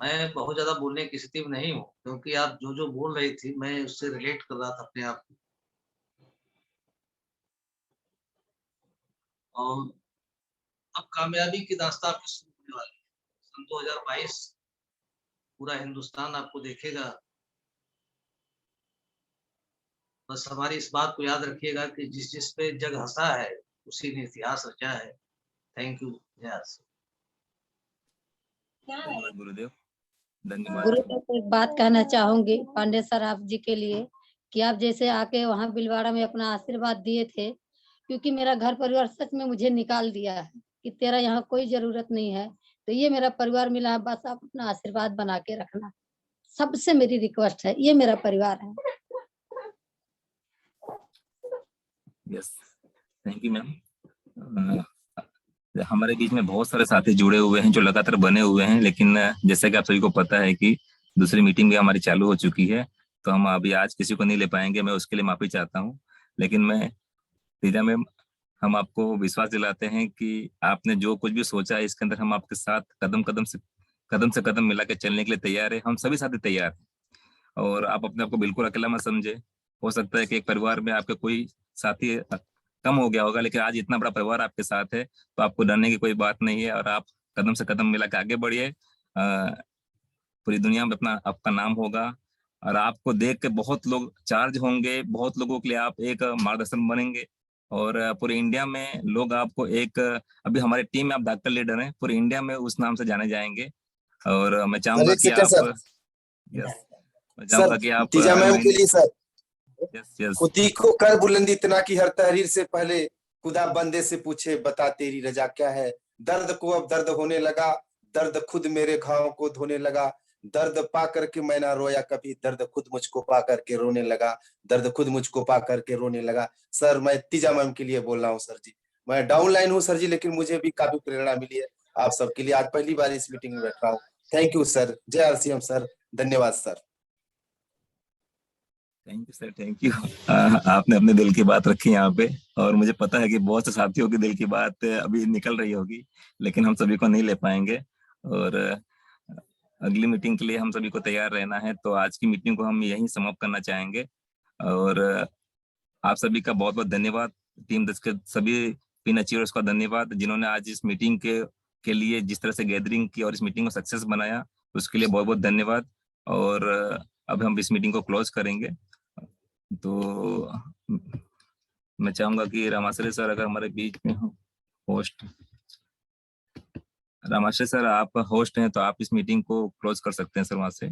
G: मैं बहुत ज्यादा बोलने की स्थिति में नहीं हूँ क्योंकि आप जो जो बोल रही थी मैं उससे रिलेट कर रहा था अपने आप को। और अब कामयाबी की दास्तान आपकी शुरू होने वाली है। सन 2022 पूरा हिंदुस्तान आपको देखेगा। बस हमारी इस बात को याद रखिएगा कि जिस जिस पे जग हंसा है उसी ने इतिहास रचा है। Thank you. यस
E: धन्यवाद गुरुदेव, धन्यवाद।
C: गुरुदेव को एक बात कहना चाहूंगी पांडे सर आप जी के लिए कि आप जैसे आके वहाँ बिलवाड़ा में अपना आशीर्वाद दिए थे, क्योंकि मेरा घर परिवार सच में मुझे निकाल दिया है कि तेरा यहाँ कोई जरूरत नहीं है, तो ये मेरा परिवार मिला है, बस आप अपना आशीर्वाद बना के रखना। सबसे मेरी रिक्वेस्ट है, ये मेरा परिवार है।
E: Yes thank you ma'am. हमारे बीच में बहुत सारे साथी जुड़े हुए हैं जो लगातार बने हुए हैं, लेकिन जैसा कि आप सभी को पता है कि दूसरी मीटिंग भी हमारी चालू हो चुकी है, तो हम अभी आज किसी को नहीं ले पाएंगे। मैं उसके लिए माफी चाहता हूँ, लेकिन मैं तीजा मैम हम आपको विश्वास दिलाते हैं कि आपने जो कुछ भी सोचा है इसके अंदर हम आपके साथ कदम से कदम मिला के चलने के लिए तैयार है। हम सभी साथी तैयार हैं और आप अपने आप को बिल्कुल अकेला मत समझे। हो सकता है कि एक परिवार में आपके कोई साथी कम हो गया होगा, लेकिन आज इतना बड़ा परिवार आपके साथ है तो आपको डरने की कोई बात नहीं है और आप कदम से कदम मिला के आगे बढ़िए। पूरी दुनिया में अपना आपका नाम होगा और आपको देख के बहुत लोग चार्ज होंगे, बहुत लोगों के लिए आप एक मार्गदर्शन बनेंगे और पूरे इंडिया में लोग आपको एक अभी हमारी टीम में आप डॉक्टर लीडर हैं, पूरे इंडिया में उस नाम से जाने जाएंगे। और मैं चाहूंगा कि आप
B: सर
E: मैं चाहूंगा कि आप
B: तीजा मैम के लिए सर
E: यस
B: खुदी को कर बुलंदी इतना कि हर तहरीर से पहले खुदा बंदे से पूछे बता तेरी रजा क्या है। दर्द को अब दर्द होने लगा, दर्द खुद मेरे घाव को धोने लगा। दर्द पा करके मैं ना रोया कभी, दर्द खुद मुझको पा करके रोने लगा। दर्द खुद मुझको पा करके रोने लगा। सर मैं तीजा मैम के लिए बोल रहा हूँ सर जी। मैं डाउन लाइन हूँ सर जी, लेकिन मुझे भी काफी प्रेरणा मिली है आप सबके लिए। आज पहली बार इस मीटिंग में बैठ रहा हूँ। Thank you sir. जय RCM सर। धन्यवाद sir.
E: Thank you sir, thank you. आपने अपने दिल की बात रखी यहाँ पे और मुझे पता है कि बहुत से साथियों की दिल की बात अभी निकल रही होगी, लेकिन हम सभी को नहीं ले पाएंगे और अगली मीटिंग के लिए हम सभी को तैयार रहना है। तो आज की मीटिंग को हम यहीं समाप्त करना चाहेंगे और आप सभी का बहुत बहुत धन्यवाद। टीम 10 के सभी पिन अचीवर्स का धन्यवाद जिन्होंने आज इस मीटिंग के लिए जिस तरह से गैदरिंग की और इस मीटिंग को सक्सेस बनाया, उसके लिए बहुत बहुत धन्यवाद। और अब हम इस मीटिंग को क्लोज करेंगे। तो मैं चाहूंगा कि रामाश्रय सर अगर हमारे बीच में हो, होस्ट रामाश्रय सर आप होस्ट हैं तो आप इस मीटिंग को क्लोज कर सकते हैं सर वहां से।